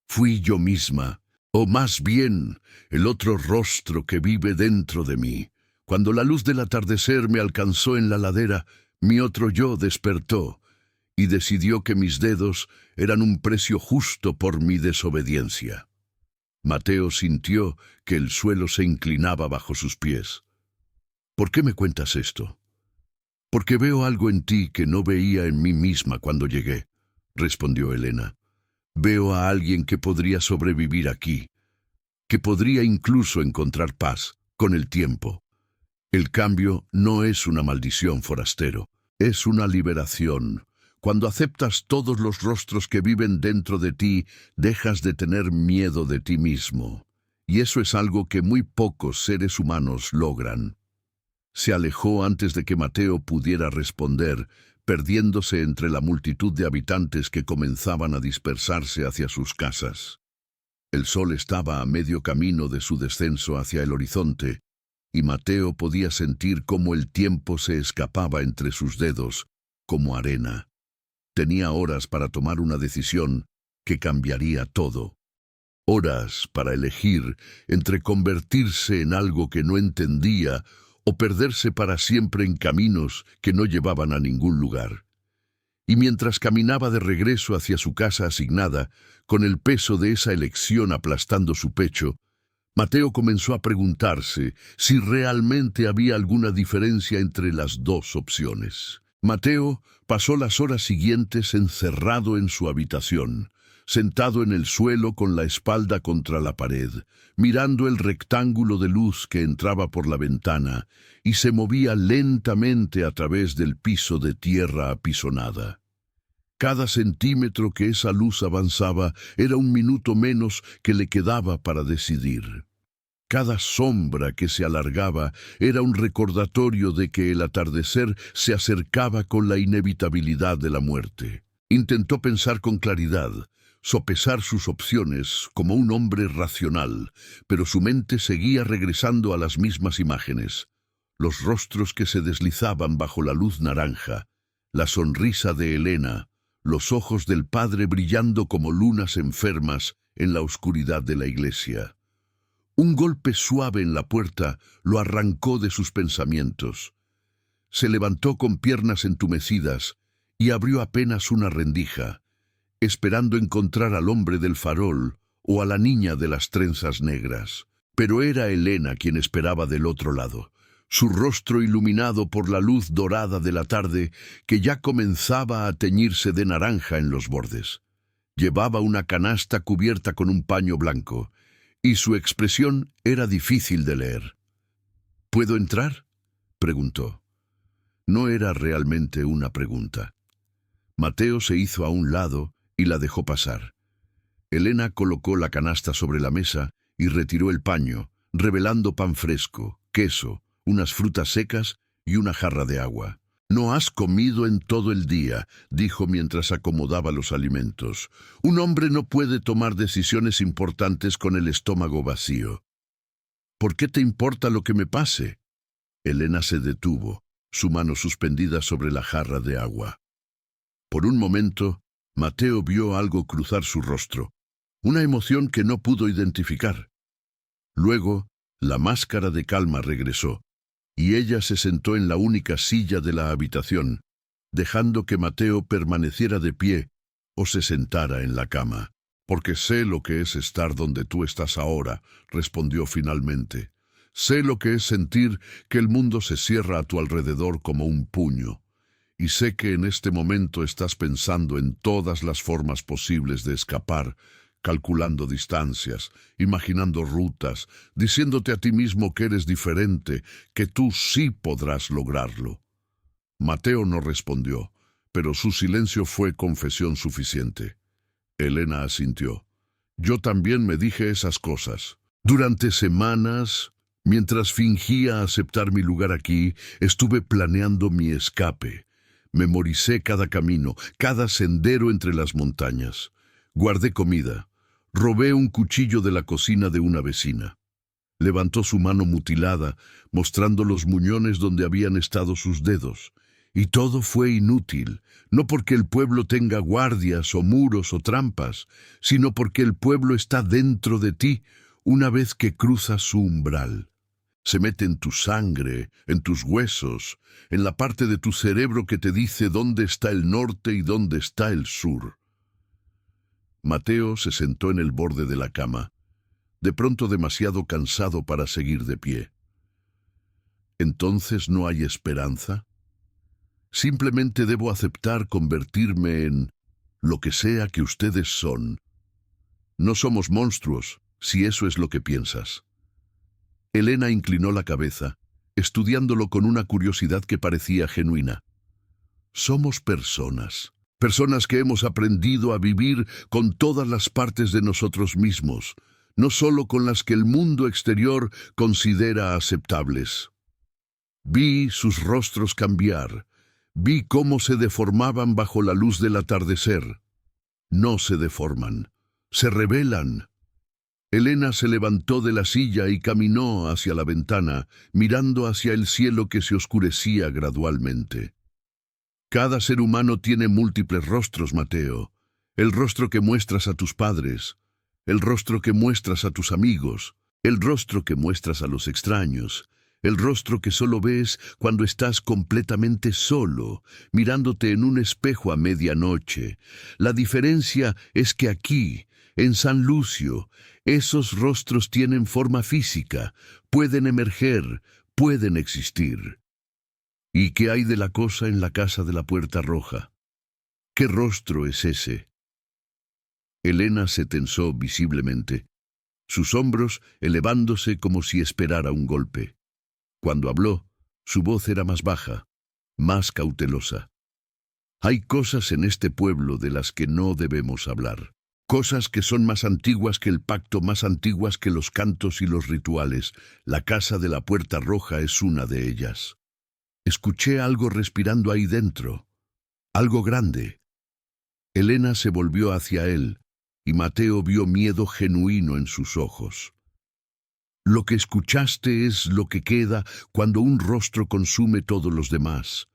Fui yo misma, o más bien, el otro rostro que vive dentro de mí. Cuando la luz del atardecer me alcanzó en la ladera, mi otro yo despertó y decidió que mis dedos eran un precio justo por mi desobediencia». Mateo sintió que el suelo se inclinaba bajo sus pies. «¿Por qué me cuentas esto?». «Porque veo algo en ti que no veía en mí misma cuando llegué», respondió Elena. «Veo a alguien que podría sobrevivir aquí, que podría incluso encontrar paz con el tiempo. El cambio no es una maldición, forastero, es una liberación. Cuando aceptas todos los rostros que viven dentro de ti, dejas de tener miedo de ti mismo. Y eso es algo que muy pocos seres humanos logran». Se alejó antes de que Mateo pudiera responder, perdiéndose entre la multitud de habitantes que comenzaban a dispersarse hacia sus casas. El sol estaba a medio camino de su descenso hacia el horizonte, y Mateo podía sentir cómo el tiempo se escapaba entre sus dedos, como arena. Tenía horas para tomar una decisión que cambiaría todo. Horas para elegir entre convertirse en algo que no entendía o perderse para siempre en caminos que no llevaban a ningún lugar. Y mientras caminaba de regreso hacia su casa asignada, con el peso de esa elección aplastando su pecho, Mateo comenzó a preguntarse si realmente había alguna diferencia entre las 2 opciones. Mateo pasó las horas siguientes encerrado en su habitación, sentado en el suelo con la espalda contra la pared, mirando el rectángulo de luz que entraba por la ventana y se movía lentamente a través del piso de tierra apisonada. Cada centímetro que esa luz avanzaba era un minuto menos que le quedaba para decidir. Cada sombra que se alargaba era un recordatorio de que el atardecer se acercaba con la inevitabilidad de la muerte. Intentó pensar con claridad, sopesar sus opciones como un hombre racional, pero su mente seguía regresando a las mismas imágenes. Los rostros que se deslizaban bajo la luz naranja, la sonrisa de Elena, los ojos del padre brillando como lunas enfermas en la oscuridad de la iglesia. Un golpe suave en la puerta lo arrancó de sus pensamientos. Se levantó con piernas entumecidas y abrió apenas una rendija, esperando encontrar al hombre del farol o a la niña de las trenzas negras. Pero era Elena quien esperaba del otro lado, su rostro iluminado por la luz dorada de la tarde que ya comenzaba a teñirse de naranja en los bordes. Llevaba una canasta cubierta con un paño blanco, y su expresión era difícil de leer. ¿Puedo entrar?, preguntó. No era realmente una pregunta. Mateo se hizo a un lado y la dejó pasar. Elena colocó la canasta sobre la mesa y retiró el paño, revelando pan fresco, queso, unas frutas secas y una jarra de agua. «No has comido en todo el día», dijo mientras acomodaba los alimentos. «Un hombre no puede tomar decisiones importantes con el estómago vacío». «¿Por qué te importa lo que me pase?». Elena se detuvo, su mano suspendida sobre la jarra de agua. Por un momento, Mateo vio algo cruzar su rostro, una emoción que no pudo identificar. Luego, la máscara de calma regresó, y ella se sentó en la única silla de la habitación, dejando que Mateo permaneciera de pie o se sentara en la cama. «Porque sé lo que es estar donde tú estás ahora», respondió finalmente. «Sé lo que es sentir que el mundo se cierra a tu alrededor como un puño. Y sé que en este momento estás pensando en todas las formas posibles de escapar, calculando distancias, imaginando rutas, diciéndote a ti mismo que eres diferente, que tú sí podrás lograrlo». Mateo no respondió, pero su silencio fue confesión suficiente. Elena asintió. «Yo también me dije esas cosas. Durante semanas, mientras fingía aceptar mi lugar aquí, estuve planeando mi escape. Memoricé cada camino, cada sendero entre las montañas. Guardé comida. Robé un cuchillo de la cocina de una vecina». Levantó su mano mutilada, mostrando los muñones donde habían estado sus dedos. «Y todo fue inútil, no porque el pueblo tenga guardias o muros o trampas, sino porque el pueblo está dentro de ti una vez que cruzas su umbral. Se mete en tu sangre, en tus huesos, en la parte de tu cerebro que te dice dónde está el norte y dónde está el sur». Mateo se sentó en el borde de la cama, de pronto demasiado cansado para seguir de pie. «¿Entonces no hay esperanza? Simplemente debo aceptar convertirme en lo que sea que ustedes son. No somos monstruos, si eso es lo que piensas». Elena inclinó la cabeza, estudiándolo con una curiosidad que parecía genuina. «Somos personas. Personas que hemos aprendido a vivir con todas las partes de nosotros mismos, no solo con las que el mundo exterior considera aceptables». Vi sus rostros cambiar. Vi cómo se deformaban bajo la luz del atardecer. No se deforman, se revelan. Elena se levantó de la silla y caminó hacia la ventana, mirando hacia el cielo que se oscurecía gradualmente. «Cada ser humano tiene múltiples rostros, Mateo. El rostro que muestras a tus padres, el rostro que muestras a tus amigos, el rostro que muestras a los extraños, el rostro que solo ves cuando estás completamente solo, mirándote en un espejo a medianoche. La diferencia es que aquí, en San Lucio, esos rostros tienen forma física, pueden emerger, pueden existir». «¿Y qué hay de la cosa en la casa de la Puerta Roja? ¿Qué rostro es ese?». Elena se tensó visiblemente, sus hombros elevándose como si esperara un golpe. Cuando habló, su voz era más baja, más cautelosa. «Hay cosas en este pueblo de las que no debemos hablar. Cosas que son más antiguas que el pacto, más antiguas que los cantos y los rituales. La casa de la Puerta Roja es una de ellas». Escuché algo respirando ahí dentro, algo grande. Elena se volvió hacia él, y Mateo vio miedo genuino en sus ojos. «Lo que escuchaste es lo que queda cuando un rostro consume todos los demás,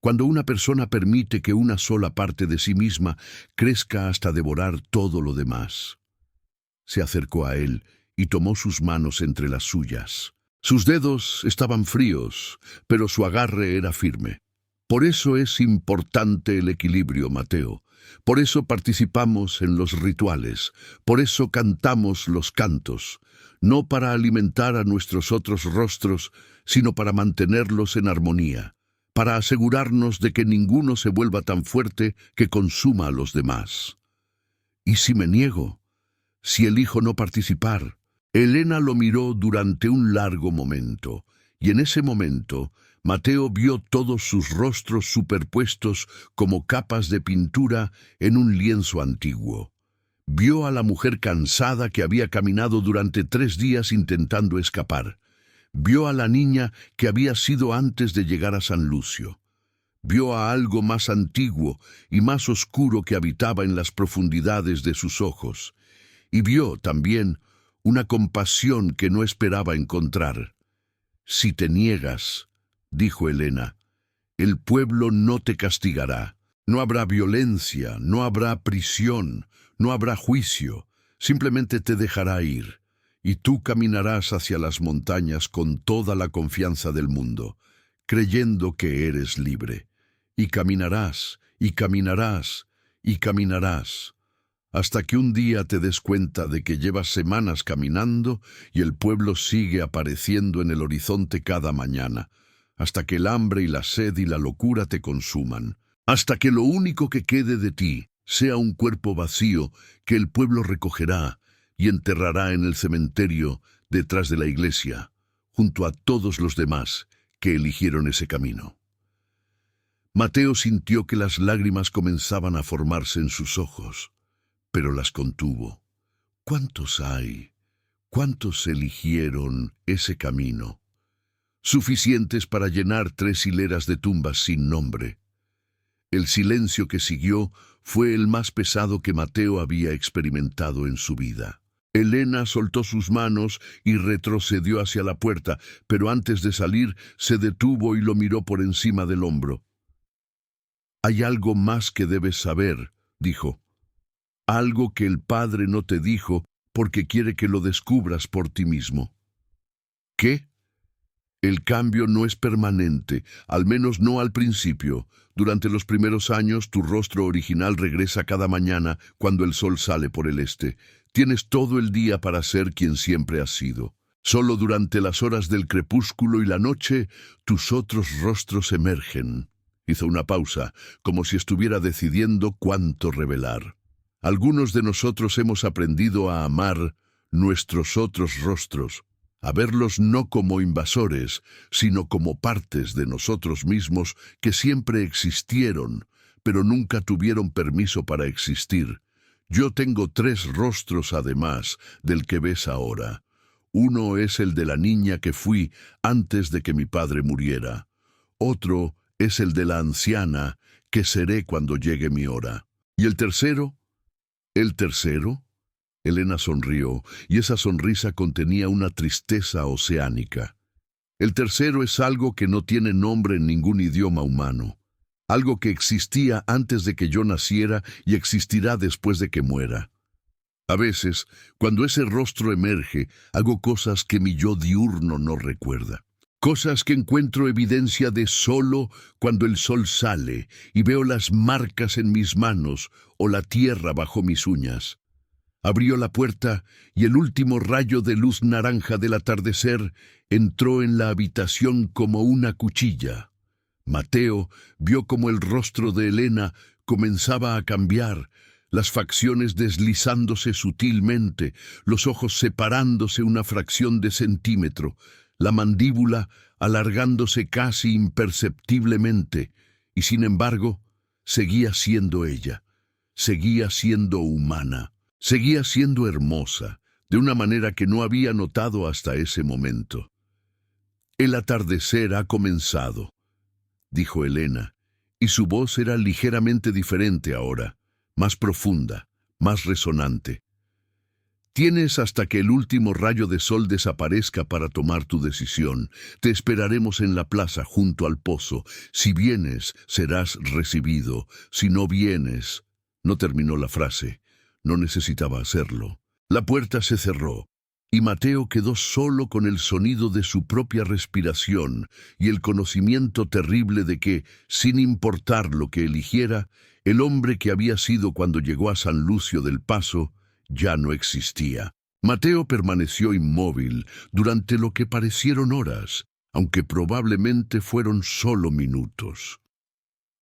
cuando una persona permite que una sola parte de sí misma crezca hasta devorar todo lo demás». Se acercó a él y tomó sus manos entre las suyas. Sus dedos estaban fríos, pero su agarre era firme. Por eso es importante el equilibrio, Mateo. Por eso participamos en los rituales. Por eso cantamos los cantos. No para alimentar a nuestros otros rostros, sino para mantenerlos en armonía. Para asegurarnos de que ninguno se vuelva tan fuerte que consuma a los demás. ¿Y si me niego? ¿Si elijo no participar? Elena lo miró durante un largo momento, y en ese momento Mateo vio todos sus rostros superpuestos como capas de pintura en un lienzo antiguo. Vio a la mujer cansada que había caminado durante 3 días intentando escapar. Vio a la niña que había sido antes de llegar a San Lucio. Vio a algo más antiguo y más oscuro que habitaba en las profundidades de sus ojos. Y vio también una compasión que no esperaba encontrar. «Si te niegas», dijo Elena, «el pueblo no te castigará. No habrá violencia, no habrá prisión, no habrá juicio. Simplemente te dejará ir. Y tú caminarás hacia las montañas con toda la confianza del mundo, creyendo que eres libre. Y caminarás, y caminarás, y caminarás, hasta que un día te des cuenta de que llevas semanas caminando y el pueblo sigue apareciendo en el horizonte cada mañana, hasta que el hambre y la sed y la locura te consuman, hasta que lo único que quede de ti sea un cuerpo vacío que el pueblo recogerá y enterrará en el cementerio detrás de la iglesia, junto a todos los demás que eligieron ese camino». Mateo sintió que las lágrimas comenzaban a formarse en sus ojos, pero las contuvo. ¿Cuántos hay? ¿Cuántos eligieron ese camino? Suficientes para llenar 3 hileras de tumbas sin nombre. El silencio que siguió fue el más pesado que Mateo había experimentado en su vida. Elena soltó sus manos y retrocedió hacia la puerta, pero antes de salir se detuvo y lo miró por encima del hombro. «Hay algo más que debes saber», dijo. «Algo que el Padre no te dijo porque quiere que lo descubras por ti mismo». «¿Qué?» «El cambio no es permanente, al menos no al principio. Durante los primeros años tu rostro original regresa cada mañana cuando el sol sale por el este. Tienes todo el día para ser quien siempre has sido. Solo durante las horas del crepúsculo y la noche tus otros rostros emergen». Hizo una pausa, como si estuviera decidiendo cuánto revelar. Algunos de nosotros hemos aprendido a amar nuestros otros rostros, a verlos no como invasores, sino como partes de nosotros mismos que siempre existieron, pero nunca tuvieron permiso para existir. Yo tengo 3 rostros además del que ves ahora. Uno es el de la niña que fui antes de que mi padre muriera. Otro es el de la anciana que seré cuando llegue mi hora. ¿Y el tercero? ¿El tercero? Elena sonrió, y esa sonrisa contenía una tristeza oceánica. El tercero es algo que no tiene nombre en ningún idioma humano. Algo que existía antes de que yo naciera y existirá después de que muera. A veces, cuando ese rostro emerge, hago cosas que mi yo diurno no recuerda. Cosas que encuentro evidencia de solo cuando el sol sale y veo las marcas en mis manos o la tierra bajo mis uñas. Abrió la puerta y el último rayo de luz naranja del atardecer entró en la habitación como una cuchilla. Mateo vio como el rostro de Elena comenzaba a cambiar, las facciones deslizándose sutilmente, los ojos separándose una fracción de centímetro, la mandíbula alargándose casi imperceptiblemente, y sin embargo, seguía siendo ella, seguía siendo humana, seguía siendo hermosa, de una manera que no había notado hasta ese momento. «El atardecer ha comenzado», dijo Elena, y su voz era ligeramente diferente ahora, más profunda, más resonante. «Tienes hasta que el último rayo de sol desaparezca para tomar tu decisión. Te esperaremos en la plaza junto al pozo. Si vienes, serás recibido. Si no vienes...» No terminó la frase. No necesitaba hacerlo. La puerta se cerró. y Mateo quedó solo con el sonido de su propia respiración y el conocimiento terrible de que, sin importar lo que eligiera, el hombre que había sido cuando llegó a San Lucio del Paso ya no existía. Mateo permaneció inmóvil durante lo que parecieron horas, aunque probablemente fueron solo minutos.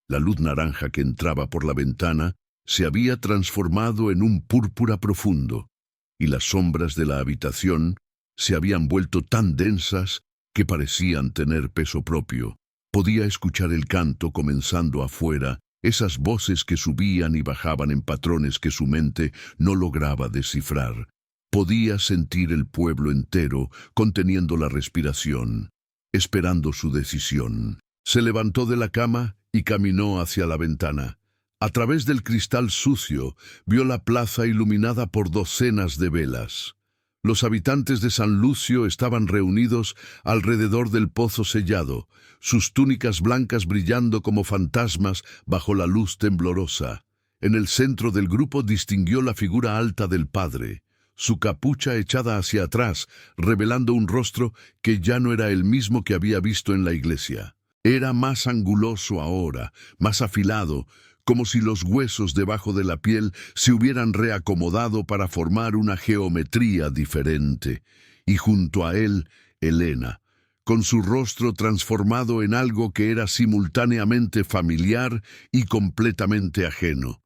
La luz naranja que entraba por la ventana se había transformado en un púrpura profundo, y las sombras de la habitación se habían vuelto tan densas que parecían tener peso propio. Podía escuchar el canto comenzando afuera, esas voces que subían y bajaban en patrones que su mente no lograba descifrar. Podía sentir el pueblo entero conteniendo la respiración, esperando su decisión. Se levantó de la cama y caminó hacia la ventana. A través del cristal sucio, vio la plaza iluminada por docenas de velas. Los habitantes de San Lucio estaban reunidos alrededor del pozo sellado, sus túnicas blancas brillando como fantasmas bajo la luz temblorosa. En el centro del grupo distinguió la figura alta del padre, su capucha echada hacia atrás, revelando un rostro que ya no era el mismo que había visto en la iglesia. Era más anguloso ahora, más afilado, como si los huesos debajo de la piel se hubieran reacomodado para formar una geometría diferente. Y junto a él, Helena, con su rostro transformado en algo que era simultáneamente familiar y completamente ajeno.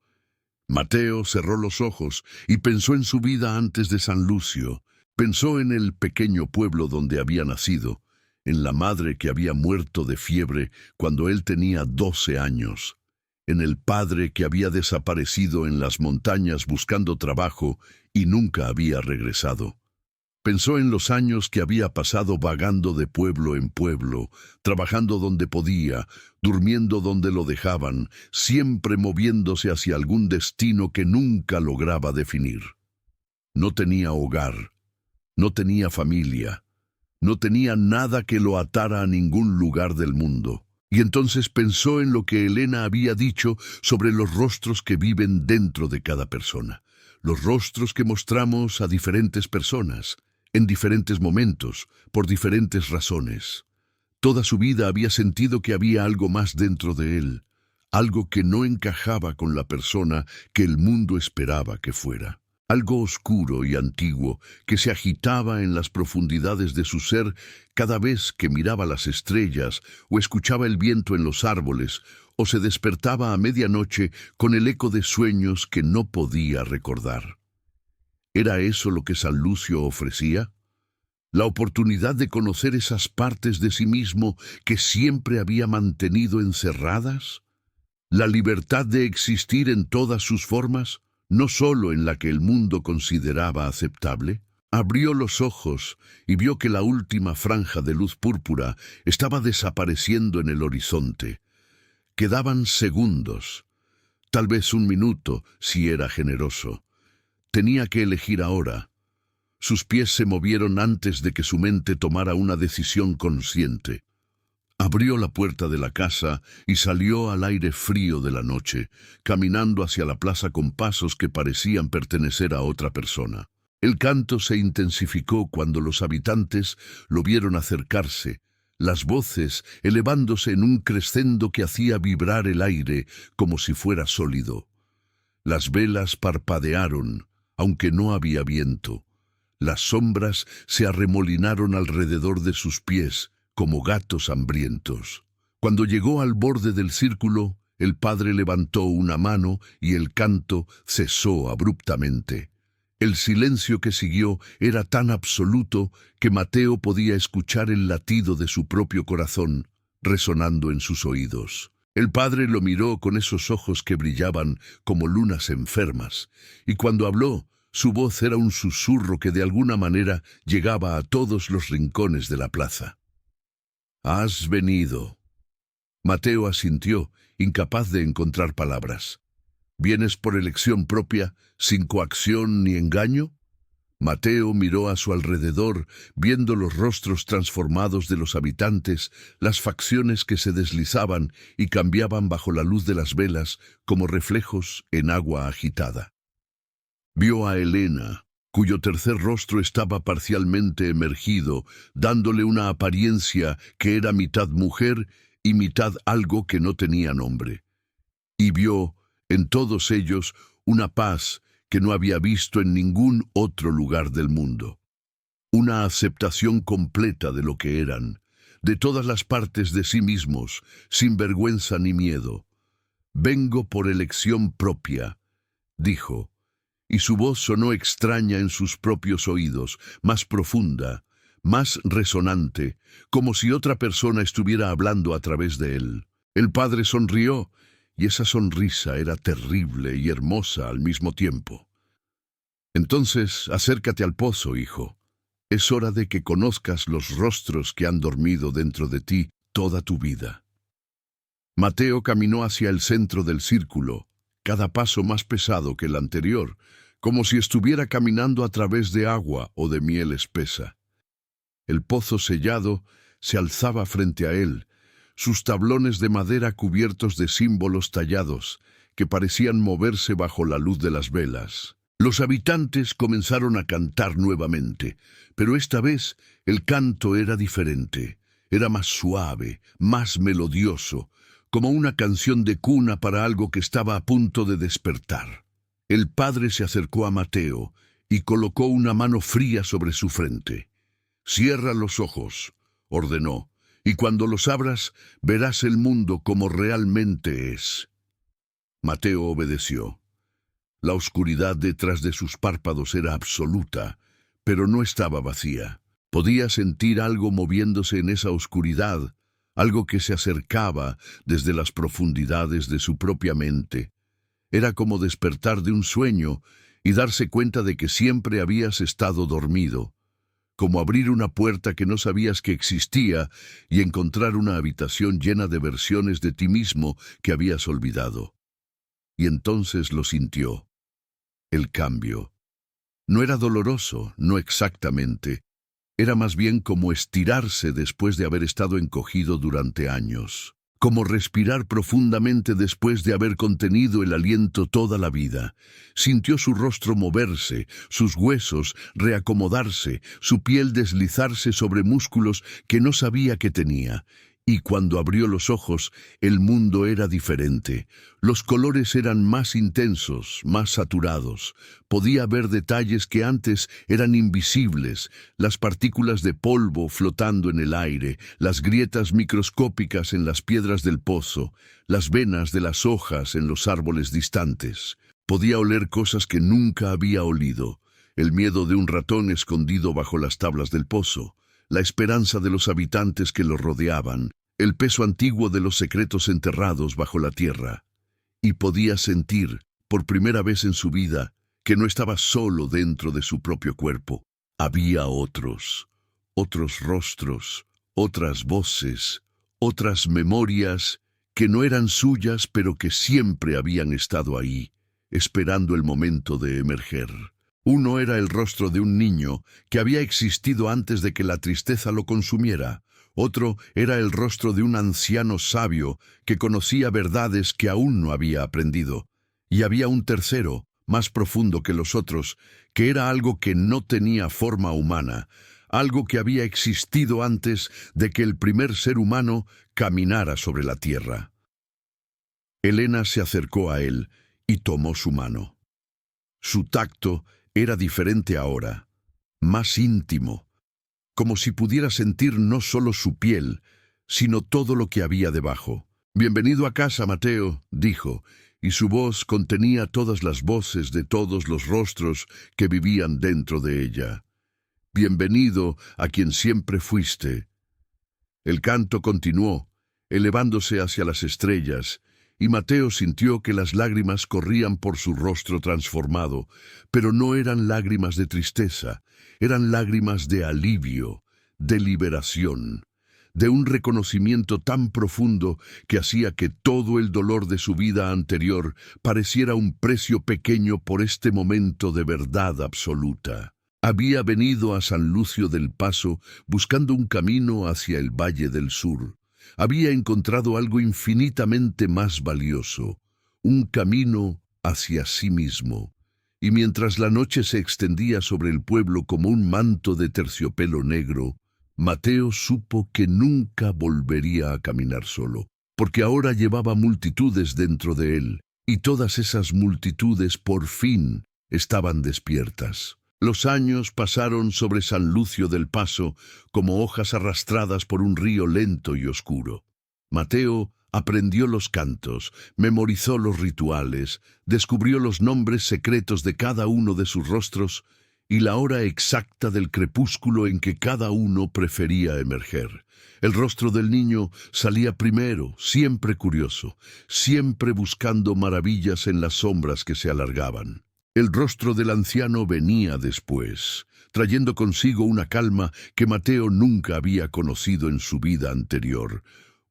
Mateo cerró los ojos y pensó en su vida antes de San Lucio. Pensó en el pequeño pueblo donde había nacido, en la madre que había muerto de fiebre cuando él tenía 12 años. En el padre que había desaparecido en las montañas buscando trabajo y nunca había regresado. Pensó en los años que había pasado vagando de pueblo en pueblo, trabajando donde podía, durmiendo donde lo dejaban, siempre moviéndose hacia algún destino que nunca lograba definir. No tenía hogar, no tenía familia, no tenía nada que lo atara a ningún lugar del mundo. Y entonces pensó en lo que Helena había dicho sobre los rostros que viven dentro de cada persona, los rostros que mostramos a diferentes personas, en diferentes momentos, por diferentes razones. Toda su vida había sentido que había algo más dentro de él, algo que no encajaba con la persona que el mundo esperaba que fuera. Algo oscuro y antiguo que se agitaba en las profundidades de su ser cada vez que miraba las estrellas o escuchaba el viento en los árboles o se despertaba a medianoche con el eco de sueños que no podía recordar. ¿Era eso lo que San Lucio ofrecía? ¿La oportunidad de conocer esas partes de sí mismo que siempre había mantenido encerradas? ¿La libertad de existir en todas sus formas? No solo en la que el mundo consideraba aceptable. Abrió los ojos y vio que la última franja de luz púrpura estaba desapareciendo en el horizonte. Quedaban segundos, tal vez un minuto si era generoso. Tenía que elegir ahora. Sus pies se movieron antes de que su mente tomara una decisión consciente. Abrió la puerta de la casa y salió al aire frío de la noche, caminando hacia la plaza con pasos que parecían pertenecer a otra persona. El canto se intensificó cuando los habitantes lo vieron acercarse, las voces elevándose en un crescendo que hacía vibrar el aire como si fuera sólido. Las velas parpadearon, aunque no había viento. Las sombras se arremolinaron alrededor de sus pies, como gatos hambrientos. Cuando llegó al borde del círculo, el padre levantó una mano y el canto cesó abruptamente. El silencio que siguió era tan absoluto que Mateo podía escuchar el latido de su propio corazón resonando en sus oídos. El padre lo miró con esos ojos que brillaban como lunas enfermas, y cuando habló, su voz era un susurro que de alguna manera llegaba a todos los rincones de la plaza. «Has venido». Mateo asintió, incapaz de encontrar palabras. «¿Vienes por elección propia, sin coacción ni engaño?» Mateo miró a su alrededor, viendo los rostros transformados de los habitantes, las facciones que se deslizaban y cambiaban bajo la luz de las velas como reflejos en agua agitada. Vio a Helena, cuyo tercer rostro estaba parcialmente emergido, dándole una apariencia que era mitad mujer y mitad algo que no tenía nombre. Y vio en todos ellos una paz que no había visto en ningún otro lugar del mundo. Una aceptación completa de lo que eran, de todas las partes de sí mismos, sin vergüenza ni miedo. «Vengo por elección propia», dijo, y su voz sonó extraña en sus propios oídos, más profunda, más resonante, como si otra persona estuviera hablando a través de él. El padre sonrió, y esa sonrisa era terrible y hermosa al mismo tiempo. «Entonces, acércate al pozo, hijo. Es hora de que conozcas los rostros que han dormido dentro de ti toda tu vida». Mateo caminó hacia el centro del círculo, cada paso más pesado que el anterior, como si estuviera caminando a través de agua o de miel espesa. El pozo sellado se alzaba frente a él, sus tablones de madera cubiertos de símbolos tallados, que parecían moverse bajo la luz de las velas. Los habitantes comenzaron a cantar nuevamente, pero esta vez el canto era diferente, era más suave, más melodioso, como una canción de cuna para algo que estaba a punto de despertar. El padre se acercó a Mateo y colocó una mano fría sobre su frente. «Cierra los ojos», ordenó, «y cuando los abras verás el mundo como realmente es». Mateo obedeció. La oscuridad detrás de sus párpados era absoluta, pero no estaba vacía. Podía sentir algo moviéndose en esa oscuridad, algo que se acercaba desde las profundidades de su propia mente. Era como despertar de un sueño y darse cuenta de que siempre habías estado dormido, como abrir una puerta que no sabías que existía y encontrar una habitación llena de versiones de ti mismo que habías olvidado. Y entonces lo sintió. El cambio. No era doloroso, no exactamente. Era más bien como estirarse después de haber estado encogido durante años. Como respirar profundamente después de haber contenido el aliento toda la vida. Sintió su rostro moverse, sus huesos reacomodarse, su piel deslizarse sobre músculos que no sabía que tenía. Y cuando abrió los ojos, el mundo era diferente. Los colores eran más intensos, más saturados. Podía ver detalles que antes eran invisibles, las partículas de polvo flotando en el aire, las grietas microscópicas en las piedras del pozo, las venas de las hojas en los árboles distantes. Podía oler cosas que nunca había olido, el miedo de un ratón escondido bajo las tablas del pozo, la esperanza de los habitantes que lo rodeaban, el peso antiguo de los secretos enterrados bajo la tierra. Y podía sentir, por primera vez en su vida, que no estaba solo dentro de su propio cuerpo. Había otros rostros, otras voces, otras memorias que no eran suyas pero que siempre habían estado ahí, esperando el momento de emerger. Uno era el rostro de un niño que había existido antes de que la tristeza lo consumiera. Otro era el rostro de un anciano sabio que conocía verdades que aún no había aprendido. Y había un tercero, más profundo que los otros, que era algo que no tenía forma humana, algo que había existido antes de que el primer ser humano caminara sobre la tierra. Helena se acercó a él y tomó su mano. Su tacto era diferente ahora, más íntimo, como si pudiera sentir no solo su piel, sino todo lo que había debajo. «Bienvenido a casa, Mateo», dijo, y su voz contenía todas las voces de todos los rostros que vivían dentro de ella. «Bienvenido a quien siempre fuiste». El canto continuó, elevándose hacia las estrellas, y Mateo sintió que las lágrimas corrían por su rostro transformado, pero no eran lágrimas de tristeza, eran lágrimas de alivio, de liberación, de un reconocimiento tan profundo que hacía que todo el dolor de su vida anterior pareciera un precio pequeño por este momento de verdad absoluta. Había venido a San Lucio del Paso buscando un camino hacia el Valle del Sur. Había encontrado algo infinitamente más valioso, un camino hacia sí mismo. y mientras la noche se extendía sobre el pueblo como un manto de terciopelo negro, Mateo supo que nunca volvería a caminar solo, porque ahora llevaba multitudes dentro de él, y todas esas multitudes por fin estaban despiertas. Los años pasaron sobre San Lucio del Paso como hojas arrastradas por un río lento y oscuro. Mateo aprendió los cantos, memorizó los rituales, descubrió los nombres secretos de cada uno de sus rostros y la hora exacta del crepúsculo en que cada uno prefería emerger. El rostro del niño salía primero, siempre curioso, siempre buscando maravillas en las sombras que se alargaban. El rostro del anciano venía después, trayendo consigo una calma que Mateo nunca había conocido en su vida anterior,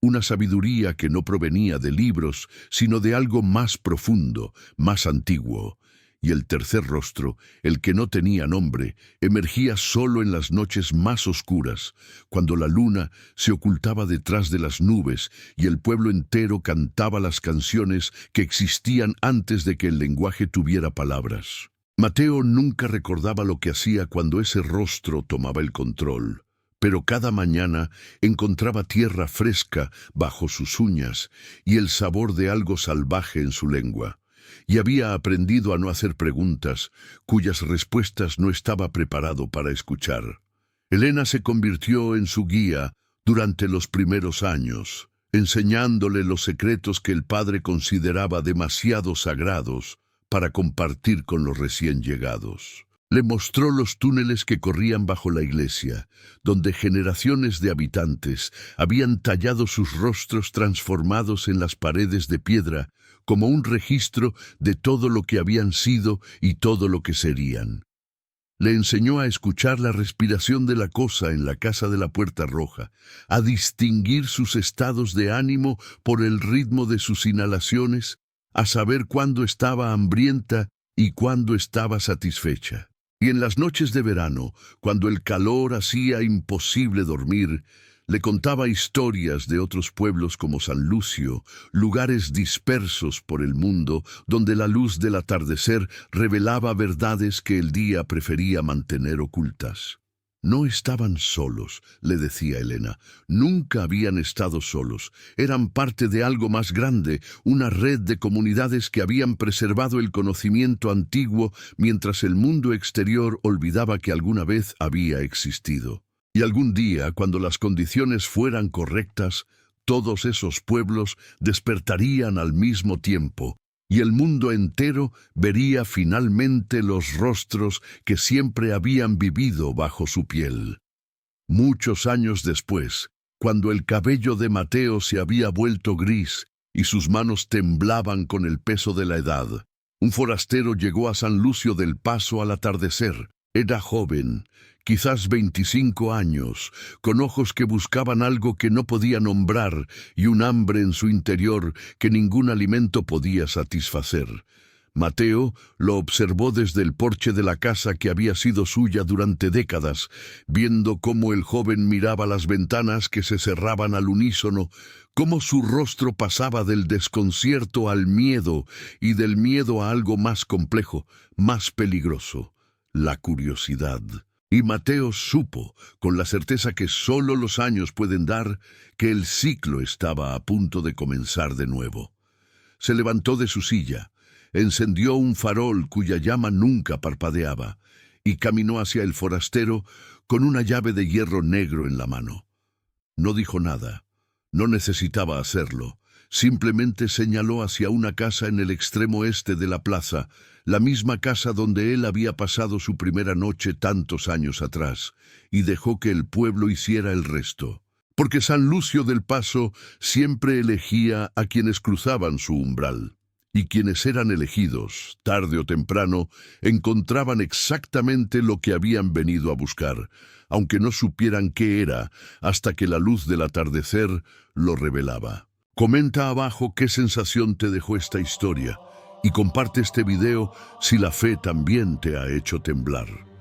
una sabiduría que no provenía de libros, sino de algo más profundo, más antiguo. Y el tercer rostro, el que no tenía nombre, emergía solo en las noches más oscuras, cuando la luna se ocultaba detrás de las nubes y el pueblo entero cantaba las canciones que existían antes de que el lenguaje tuviera palabras. Mateo nunca recordaba lo que hacía cuando ese rostro tomaba el control, pero cada mañana encontraba tierra fresca bajo sus uñas y el sabor de algo salvaje en su lengua. Y había aprendido a no hacer preguntas, cuyas respuestas no estaba preparado para escuchar. Elena se convirtió en su guía durante los primeros años, enseñándole los secretos que el padre consideraba demasiado sagrados para compartir con los recién llegados. Le mostró los túneles que corrían bajo la iglesia, donde generaciones de habitantes habían tallado sus rostros transformados en las paredes de piedra como un registro de todo lo que habían sido y todo lo que serían. Le enseñó a escuchar la respiración de la cosa en la casa de la Puerta Roja, a distinguir sus estados de ánimo por el ritmo de sus inhalaciones, a saber cuándo estaba hambrienta y cuándo estaba satisfecha. Y en las noches de verano, cuando el calor hacía imposible dormir, le contaba historias de otros pueblos como San Lucio, lugares dispersos por el mundo, donde la luz del atardecer revelaba verdades que el día prefería mantener ocultas. No estaban solos, le decía Elena. Nunca habían estado solos. Eran parte de algo más grande, una red de comunidades que habían preservado el conocimiento antiguo mientras el mundo exterior olvidaba que alguna vez había existido. Y algún día, cuando las condiciones fueran correctas, todos esos pueblos despertarían al mismo tiempo, y el mundo entero vería finalmente los rostros que siempre habían vivido bajo su piel. Muchos años después, cuando el cabello de Mateo se había vuelto gris y sus manos temblaban con el peso de la edad, un forastero llegó a San Lucio del Paso al atardecer. Era joven, quizás 25 años, con ojos que buscaban algo que no podía nombrar y un hambre en su interior que ningún alimento podía satisfacer. Mateo lo observó desde el porche de la casa que había sido suya durante décadas, viendo cómo el joven miraba las ventanas que se cerraban al unísono, cómo su rostro pasaba del desconcierto al miedo y del miedo a algo más complejo, más peligroso. La curiosidad. Y Mateo supo, con la certeza que solo los años pueden dar, que el ciclo estaba a punto de comenzar de nuevo. Se levantó de su silla, encendió un farol cuya llama nunca parpadeaba, y caminó hacia el forastero con una llave de hierro negro en la mano. No dijo nada, no necesitaba hacerlo. Simplemente señaló hacia una casa en el extremo este de la plaza, la misma casa donde él había pasado su primera noche tantos años atrás, y dejó que el pueblo hiciera el resto. Porque San Lucio del Paso siempre elegía a quienes cruzaban su umbral, y quienes eran elegidos, tarde o temprano, encontraban exactamente lo que habían venido a buscar, aunque no supieran qué era, hasta que la luz del atardecer lo revelaba. Comenta abajo qué sensación te dejó esta historia y comparte este video si la fe también te ha hecho temblar.